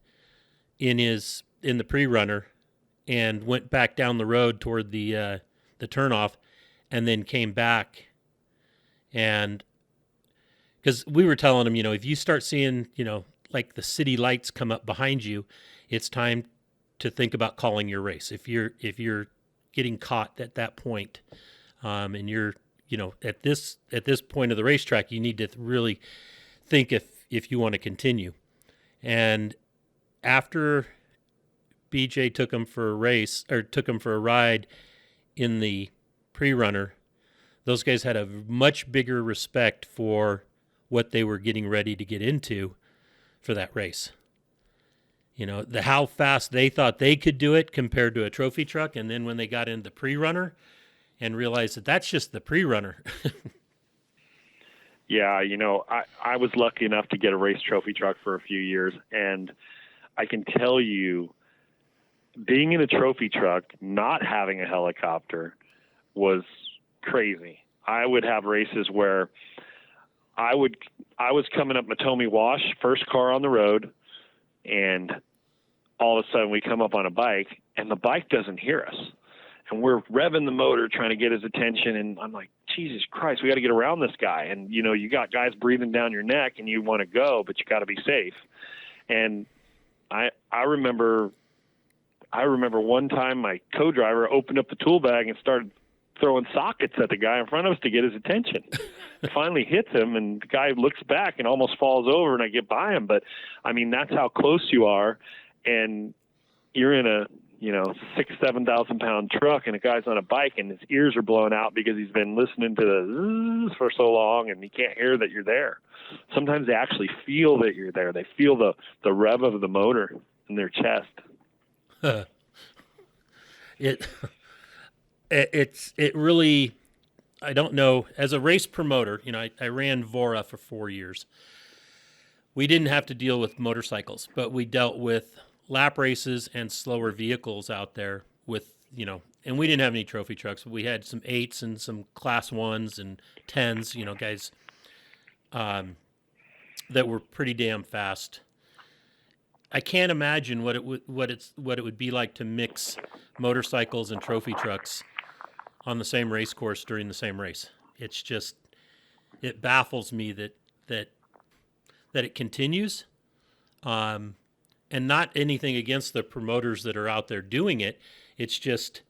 in the pre-runner and went back down the road toward the turnoff, and then came back. And because we were telling him, if you start seeing, like the city lights come up behind you, it's time to think about calling your race. If you're getting caught at that point, and you're, at this point of the racetrack, you need to really think if you want to continue. And after BJ took him for a ride in the pre-runner, those guys had a much bigger respect for what they were getting ready to get into for that race. How fast they thought they could do it compared to a trophy truck. And then when they got into the pre-runner and realized that that's just the pre-runner. Yeah, I was lucky enough to get a race trophy truck for a few years, and I can tell you, being in a trophy truck, not having a helicopter, was crazy. I would have races where I was coming up Matomi Wash, first car on the road, and all of a sudden we come up on a bike, and the bike doesn't hear us. And we're revving the motor trying to get his attention, and I'm like, Jesus Christ, we got to get around this guy. And, you got guys breathing down your neck, and you want to go, but you got to be safe. And I remember one time my co-driver opened up the tool bag and started throwing sockets at the guy in front of us to get his attention. Finally hits him, and the guy looks back and almost falls over, and I get by him. But, that's how close you are, and you're in 6,000-7,000 pound truck, and a guy's on a bike and his ears are blown out because he's been listening to the zzz for so long and he can't hear that you're there. Sometimes they actually feel that you're there. They feel the rev of the motor in their chest. It really, I don't know, as a race promoter, I ran Vora for 4 years. We didn't have to deal with motorcycles, but we dealt with lap races and slower vehicles out there with, and we didn't have any trophy trucks. We had some 8s and some class 1s and 10s, guys that were pretty damn fast. I can't imagine what it would be like to mix motorcycles and trophy trucks on the same race course during the same race. It's just, it baffles me that it continues. And not anything against the promoters that are out there doing it. It's just,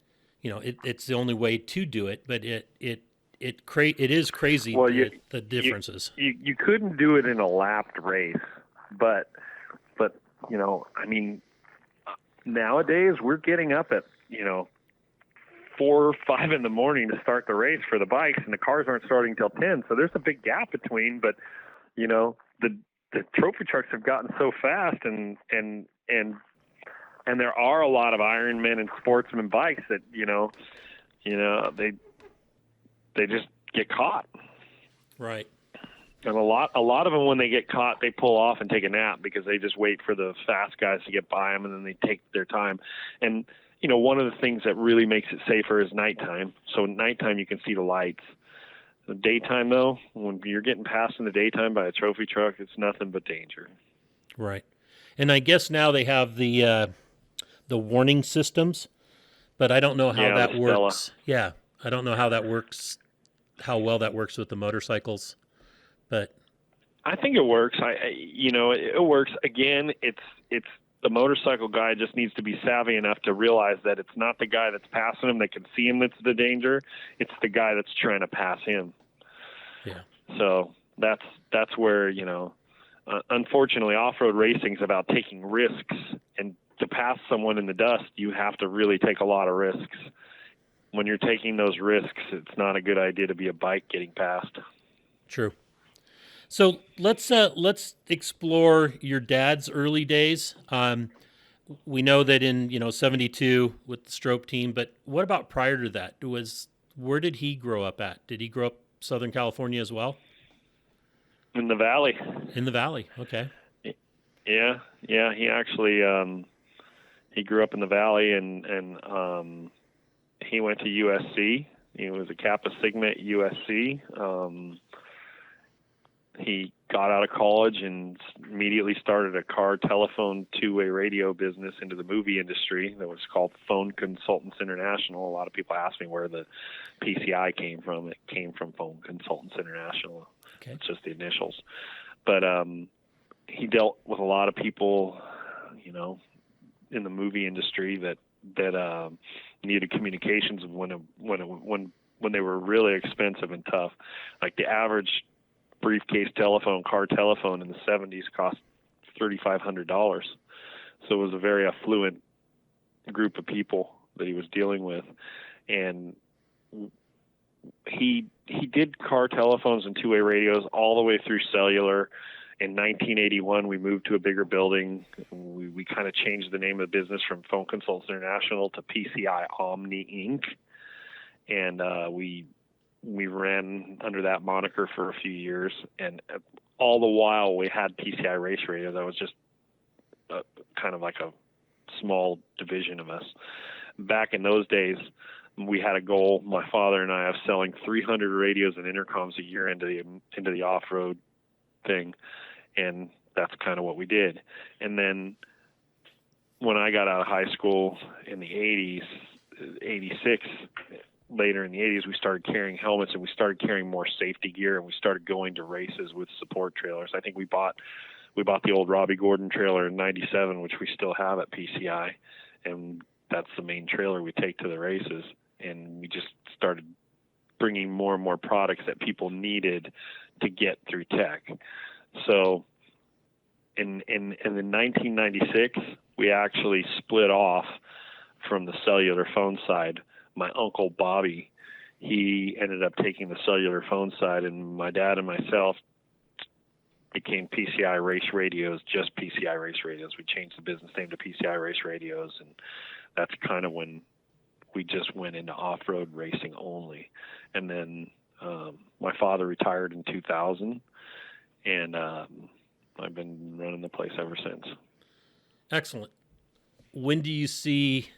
it's the only way to do it, but it is crazy, the differences. You couldn't do it in a lapped race, but nowadays we're getting up at 4 or 5 in the morning to start the race for the bikes, and the cars aren't starting till 10. So there's a big gap between, but the trophy trucks have gotten so fast, and there are a lot of Ironmen and sportsman bikes that they just get caught. Right. And a lot of them, when they get caught, they pull off and take a nap because they just wait for the fast guys to get by them, and then they take their time. And one of the things that really makes it safer is nighttime. So at nighttime you can see the lights. The daytime, though, when you're getting passed in the daytime by a trophy truck, it's nothing but danger. Right. And I guess now they have the warning systems, but I don't know how that works. Yeah, I don't know how that works, how well that works with the motorcycles. But I think it works. It works. Again, it's the motorcycle guy just needs to be savvy enough to realize that it's not the guy that's passing him that can see him that's the danger. It's the guy that's trying to pass him. Yeah. So that's where, unfortunately, off-road racing is about taking risks. And to pass someone in the dust, you have to really take a lot of risks. When you're taking those risks, it's not a good idea to be a bike getting passed. True. So let's explore your dad's early days. We know that in 72 with the Strope team, but what about prior to that? Where did he grow up at? Did he grow up Southern California as well? In the Valley. In the Valley, okay. Yeah. He actually he grew up in the Valley, and he went to USC. He was a Kappa Sigma at USC. He got out of college and immediately started a car telephone two-way radio business into the movie industry that was called Phone Consultants International. A lot of people ask me where the PCI came from. It came from Phone Consultants International. Okay. It's just the initials. But he dealt with a lot of people, in the movie industry that needed communications when they were really expensive and tough. Like the average briefcase car telephone in the 70s cost $3,500. So it was a very affluent group of people that he was dealing with. And he did car telephones and two-way radios all the way through cellular. In 1981, we moved to a bigger building. We kind of changed the name of the business from Phone Consultants International to PCI Omni Inc. And we ran under that moniker for a few years, and all the while we had PCI race radio. That was just kind of like a small division of us. Back in those days, we had a goal, my father and I, of selling 300 radios and intercoms a year into the off-road thing, and that's kind of what we did. And then when I got out of high school in the 80s, 86, later in the 80s, we started carrying helmets, and we started carrying more safety gear, and we started going to races with support trailers. I think we bought the old Robbie Gordon trailer in 97, which we still have at PCI, and that's the main trailer we take to the races. And we just started bringing more and more products that people needed to get through tech. So in 1996, we actually split off from the cellular phone side. My uncle Bobby, he ended up taking the cellular phone side, and my dad and myself became PCI Race Radios, just PCI Race Radios. We changed the business name to PCI Race Radios, and that's kind of when we just went into off-road racing only. And then my father retired in 2000, and I've been running the place ever since. Excellent. When do you see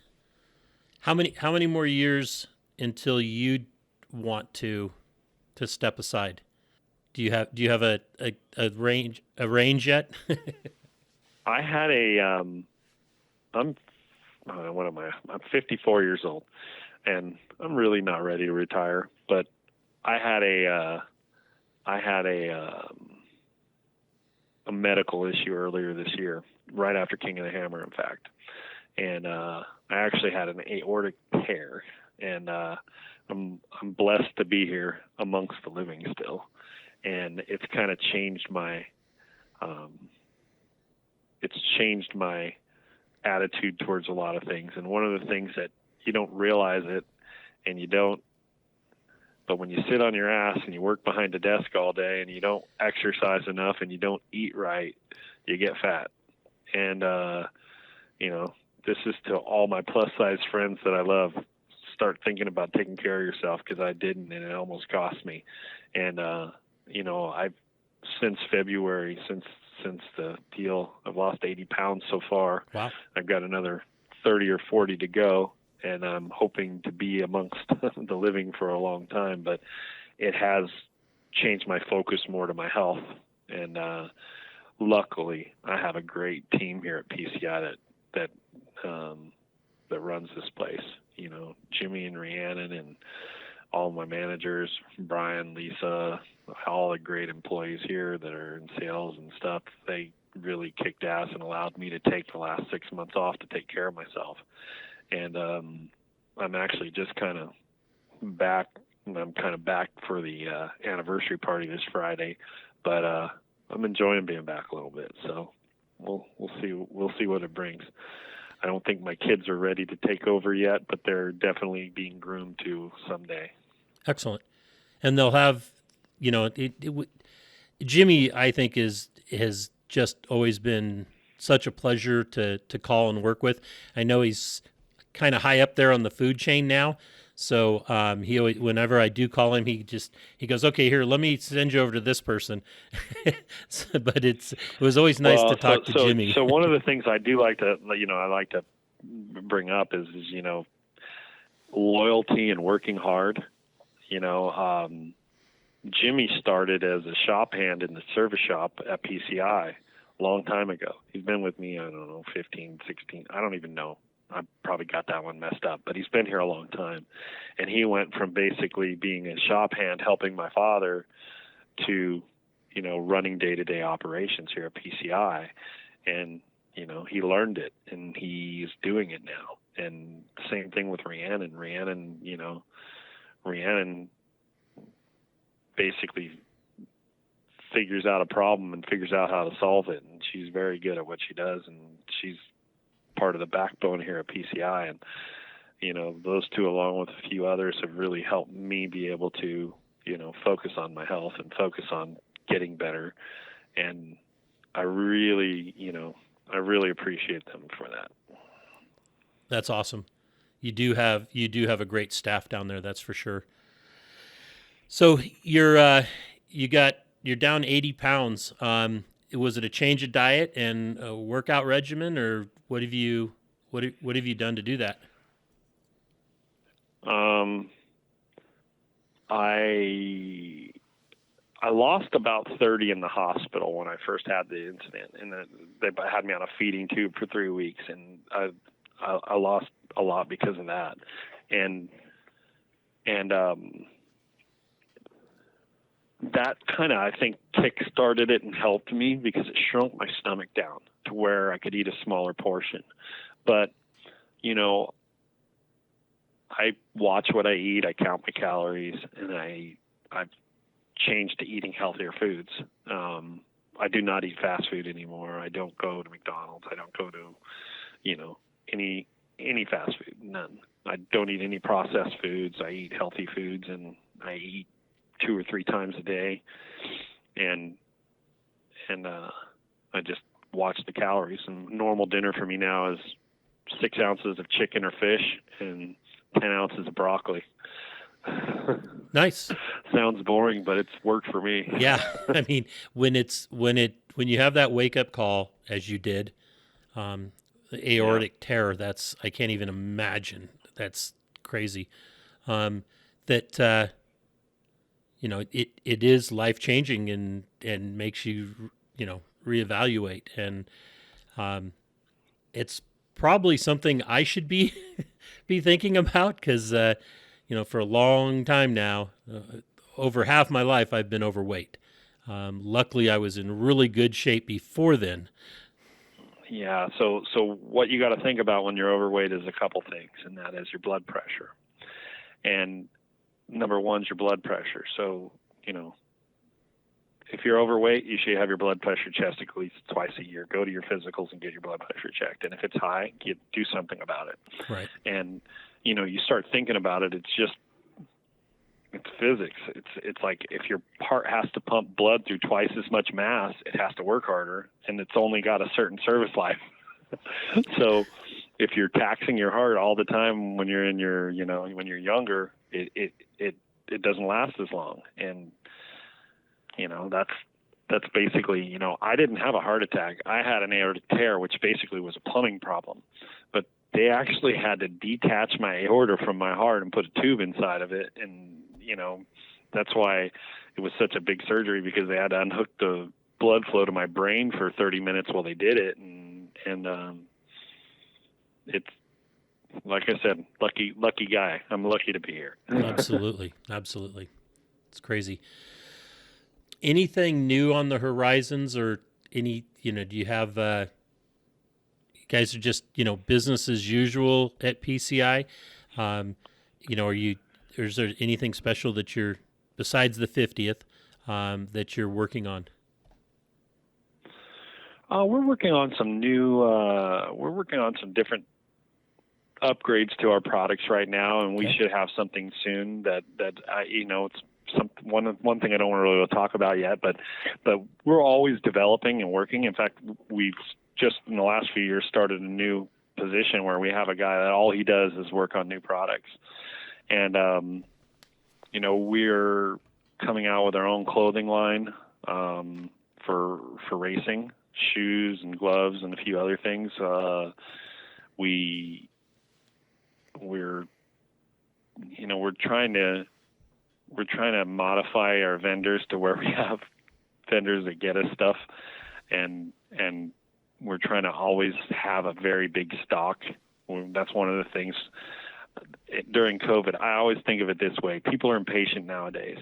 how many more years until you want to step aside? Do you have a range yet? I had what am I? I'm 54 years old, and I'm really not ready to retire. But I had a medical issue earlier this year, right after King of the Hammer, in fact, and I actually had an aortic tear, and I'm blessed to be here amongst the living still, and it's kind of changed my attitude towards a lot of things. And one of the things that you don't realize it, and you don't, but when you sit on your ass and you work behind a desk all day and you don't exercise enough and you don't eat right, you get fat. And, this is to all my plus size friends that I love. Start thinking about taking care of yourself, because I didn't, and it almost cost me. And, I've since February, since the deal, I've lost 80 pounds so far. Wow. I've got another 30 or 40 to go, and I'm hoping to be amongst the living for a long time. But it has changed my focus more to my health. And luckily, I have a great team here at PCI that runs this place. Jimmy and Rhiannon and all my managers, Brian, Lisa, all the great employees here that are in sales and stuff. They really kicked ass and allowed me to take the last 6 months off to take care of myself. And I'm actually just kind of back. I'm kind of back for the anniversary party this Friday, but I'm enjoying being back a little bit. So we'll see what it brings. I don't think my kids are ready to take over yet, but they're definitely being groomed to someday. Excellent. And they'll have, Jimmy, I think, has just always been such a pleasure to call and work with. I know he's kind of high up there on the food chain now. So he always, whenever I do call him, he goes, okay, here, let me send you over to this person. But it was always nice to talk to Jimmy. So one of the things I do like to, I like to bring up is loyalty and working hard. Jimmy started as a shop hand in the service shop at PCI a long time ago. He's been with me, I don't know, 15, 16, I don't even know. I probably got that one messed up, but he's been here a long time. And he went from basically being a shop hand helping my father to, running day-to-day operations here at PCI. And, he learned it, and he's doing it now. And same thing with Rhiannon. Rhiannon basically figures out a problem and figures out how to solve it. And she's very good at what she does, and she's part of the backbone here at PCI. And those two, along with a few others, have really helped me be able to focus on my health and focus on getting better. And I really appreciate them for that. That's awesome. You do have a great staff down there, that's for sure. So you're down 80 pounds. Was it a change of diet and a workout regimen, or what have you done to do that? I lost about 30 in the hospital when I first had the incident, and they had me on a feeding tube for 3 weeks, and I lost a lot because of that, and that kind of, I think, kick-started it and helped me, because it shrunk my stomach down to where I could eat a smaller portion. But, I watch what I eat, I count my calories, and I've changed to eating healthier foods. I do not eat fast food anymore. I don't go to McDonald's. I don't go to, any fast food, none. I don't eat any processed foods. I eat healthy foods, and I eat 2 or 3 times a day, and I just watch the calories. And normal dinner for me now is 6 ounces of chicken or fish and 10 ounces of broccoli. Nice. Sounds boring, but it's worked for me. Yeah, I mean, when you have that wake up call, as you did, the aortic tear, I can't even imagine. That's crazy. That it is life changing and makes you reevaluate, and it's probably something I should be thinking about, because for a long time now, over half my life, I've been overweight. Luckily, I was in really good shape before then. Yeah. So what you got to think about when you're overweight is a couple things, and that is your blood pressure. And number one is your blood pressure. So, if you're overweight, you should have your blood pressure checked at least twice a year. Go to your physicals and get your blood pressure checked. And if it's high, do something about it. Right. And, you start thinking about it. It's physics. It's like if your heart has to pump blood through twice as much mass, it has to work harder, and it's only got a certain service life. So if you're taxing your heart all the time when you're when you're younger, it doesn't last as long. And that's basically, I didn't have a heart attack. I had an aortic tear, which basically was a plumbing problem. But they actually had to detach my aorta from my heart and put a tube inside of it. And, that's why it was such a big surgery, because they had to unhook the blood flow to my brain for 30 minutes while they did it. And it's, like I said, lucky guy. I'm lucky to be here. Absolutely. Absolutely. It's crazy. Anything new on the horizons, or do you have, you guys are just, business as usual at PCI? Is there anything special that you're, besides the 50th, that you're working on? We're working on some different upgrades to our products right now, and we should have something soon that it's one thing I don't really want to talk about yet, but we're always developing and working. In fact, we've just in the last few years started a new position where we have a guy that all he does is work on new products. And, we're coming out with our own clothing line for racing, shoes and gloves and a few other things. We're trying to modify our vendors to where we have vendors that get us stuff, and we're trying to always have a very big stock. That's one of the things during COVID. I always think of it this way: people are impatient nowadays.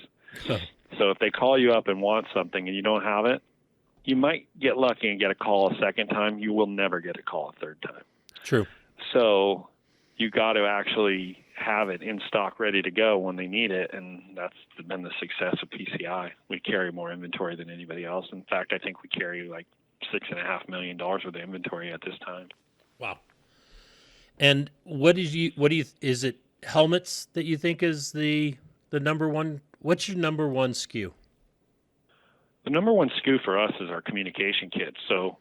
So if they call you up and want something and you don't have it, you might get lucky and get a call a second time. You will never get a call a third time. True. So you got to actually have it in stock, ready to go when they need it, and that's been the success of PCI. We carry more inventory than anybody else. In fact, I think we carry like $6.5 million worth of inventory at this time. Wow. And is it helmets that you think is the number one? What's your number one SKU? The number one SKU for us is our communication kit. So,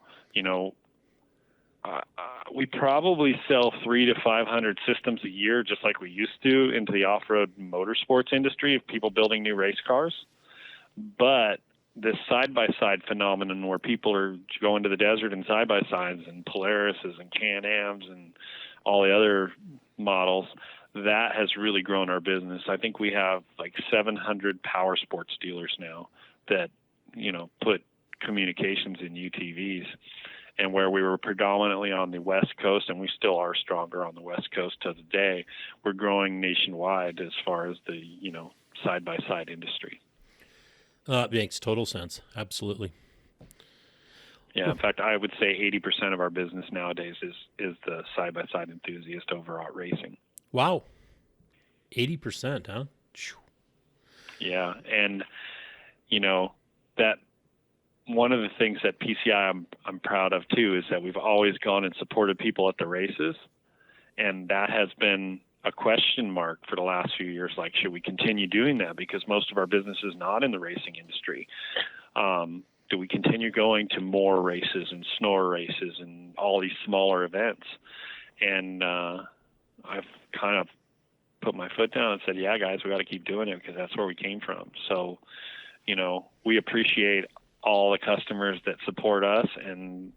we probably sell 300 to 500 systems a year, just like we used to, into the off-road motorsports industry of people building new race cars. But this side-by-side phenomenon where people are going to the desert in side-by-sides and Polarises and Can-Ams and all the other models, that has really grown our business. I think we have like 700 power sports dealers now that, put communications in UTVs. And where we were predominantly on the West Coast, and we still are stronger on the West Coast to the day, we're growing nationwide as far as the, side-by-side industry. It makes total sense. Absolutely. Yeah, in fact, I would say 80% of our business nowadays is the side-by-side enthusiast over out racing. Wow. 80%, huh? Yeah, and, that one of the things that PCI I'm proud of too is that we've always gone and supported people at the races, And that has been a question mark for the last few years. Like, should we continue doing that? Because most of our business is not in the racing industry. Do we continue going to more races and snower races and all these smaller events? And I've kind of put my foot down and said, yeah, guys, we got to keep doing it because that's where we came from. So, we appreciate all the customers that support us, and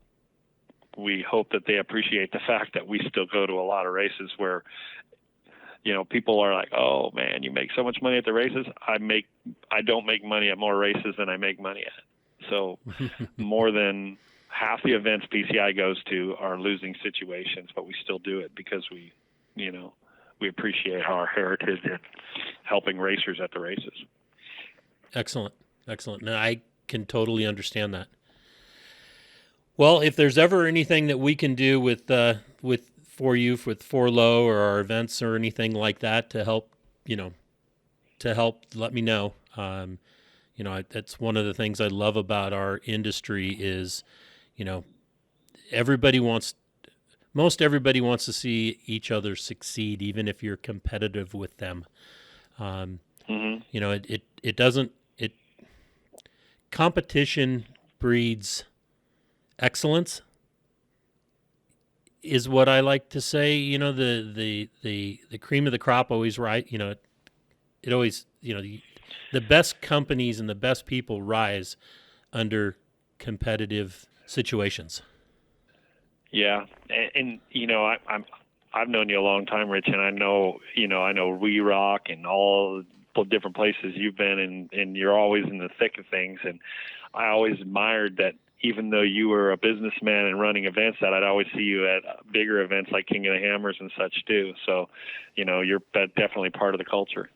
we hope that they appreciate the fact that we still go to a lot of races where, people are like, oh man, you make so much money at the races. I don't make money at more races than I make money at. So more than half the events PCI goes to are losing situations, but we still do it because we appreciate our heritage and helping racers at the races. Excellent. And I can totally understand that. Well, if there's ever anything that we can do with For Low or our events or anything like that to help, let me know. That's one of the things I love about our industry is, most everybody wants to see each other succeed, even if you're competitive with them. Competition breeds excellence is what I like to say. The cream of the crop always right. It always, the best companies and the best people rise under competitive situations. Yeah. And I've known you a long time, Rich, and I know We Rock and all the different places you've been, and you're always in the thick of things. And I always admired that, even though you were a businessman and running events, that I'd always see you at bigger events like King of the Hammers and such too. So, you're definitely part of the culture.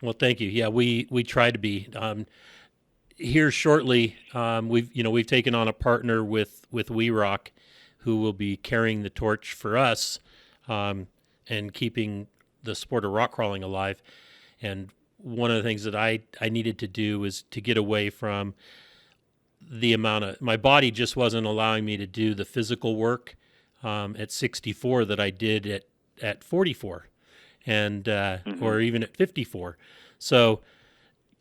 Well, thank you. Yeah, we try to be. Here shortly, we've taken on a partner with We Rock, who will be carrying the torch for us, and keeping the sport of rock crawling alive. And one of the things that I needed to do was to get away from the amount of, my body just wasn't allowing me to do the physical work at 64 that I did at 44 and or even at 54. So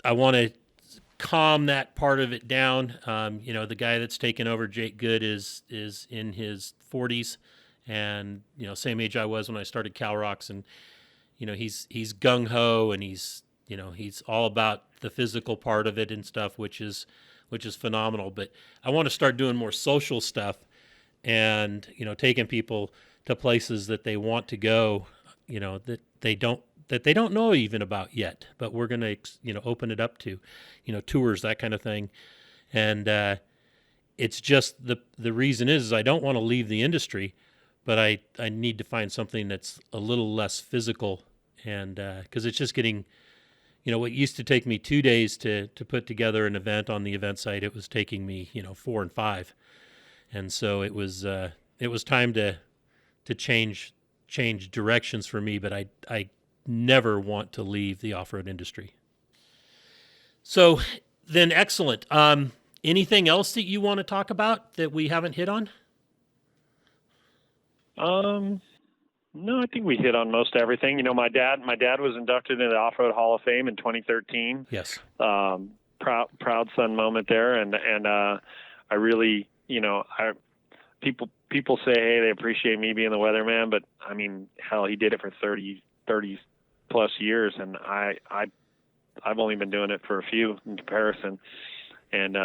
I want to calm that part of it down. The guy that's taken over, Jake Good, is in his 40s, and same age I was when I started Cal Rocks, and he's gung ho, and he's all about the physical part of it and stuff, which is phenomenal. But I want to start doing more social stuff, and taking people to places that they want to go, that they don't know even about yet, but we're going to open it up to tours, that kind of thing. And it's just the reason is I don't want to leave the industry, but I need to find something that's a little less physical, and because it's just getting, what used to take me 2 days to put together an event on the event site, it was taking me 4 and 5, and so it was time to change directions for me. But I never want to leave the off-road industry. So then, excellent. Anything else that you want to talk about that we haven't hit on? No, I think we hit on most everything. My dad was inducted into the Off-Road Hall of Fame in 2013. Yes. Proud son moment there. And I really, people say, hey, they appreciate me being the weatherman, but I mean, hell, he did it for 30 plus years. And I've only been doing it for a few in comparison. And,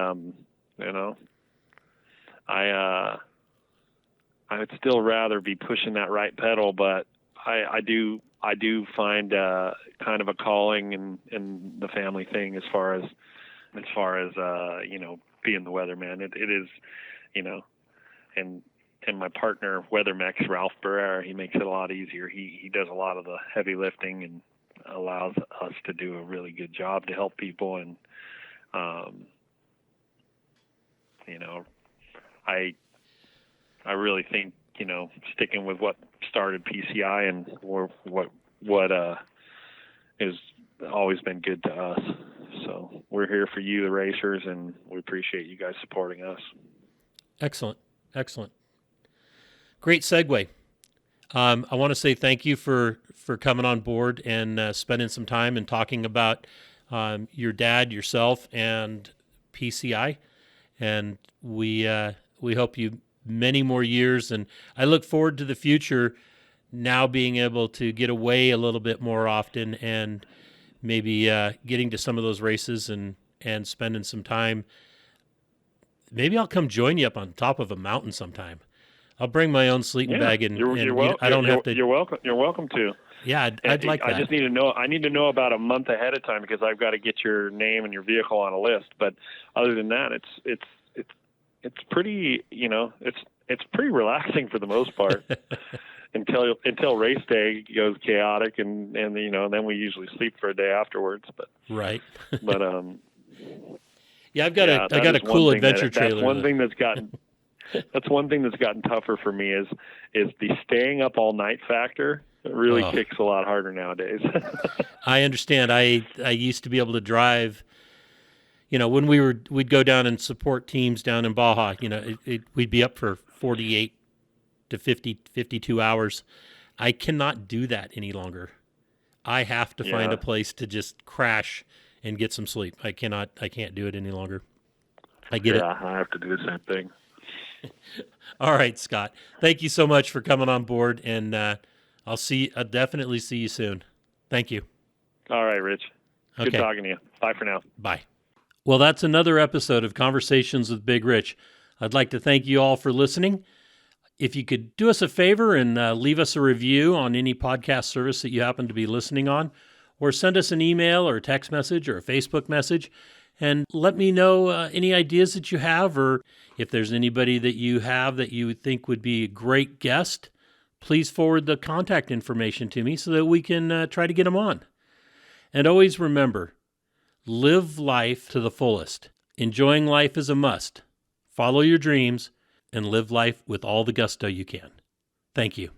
I would still rather be pushing that right pedal, but I do find kind of a calling in the family thing as far as being the weatherman. It is, and my partner Weathermex, Ralph Barrera, he makes it a lot easier. He does a lot of the heavy lifting and allows us to do a really good job to help people. And I really think, sticking with what started PCI and what has always been good to us. So we're here for you, the racers, and we appreciate you guys supporting us. Excellent. Great segue. I want to say thank you for coming on board and spending some time and talking about your dad, yourself, and PCI. And we hope you many more years. And I look forward to the future, now being able to get away a little bit more often and maybe getting to some of those races and spending some time. Maybe I'll come join you up on top of a mountain sometime. I'll bring my own sleeping bag, and I don't have to. You're welcome. You're welcome to. Yeah, I'd like that. I just need to know. I need to know about a month ahead of time because I've got to get your name and your vehicle on a list. But other than that, it's pretty. It's pretty relaxing for the most part until race day goes chaotic, and then we usually sleep for a day afterwards. But right. But yeah, I got a cool adventure trailer. That's one thing that's gotten. That's one thing that's gotten tougher for me is the staying up all night factor. It really kicks a lot harder nowadays. I understand. I used to be able to drive. When we'd go down and support teams down in Baja. We'd be up for 48 to 52 hours. I cannot do that any longer. I have to find a place to just crash and get some sleep. I can't do it any longer. I get it. Yeah, I have to do the same thing. All right, Scott. Thank you so much for coming on board, and I'll definitely see you soon. Thank you. All right, Rich. Okay. Good talking to you. Bye for now. Bye. Well, that's another episode of Conversations with Big Rich. I'd like to thank you all for listening. If you could do us a favor and leave us a review on any podcast service that you happen to be listening on, or send us an email or a text message or a Facebook message, and let me know any ideas that you have, or if there's anybody that you have that you think would be a great guest, please forward the contact information to me so that we can try to get them on. And always remember, live life to the fullest. Enjoying life is a must. Follow your dreams and live life with all the gusto you can. Thank you.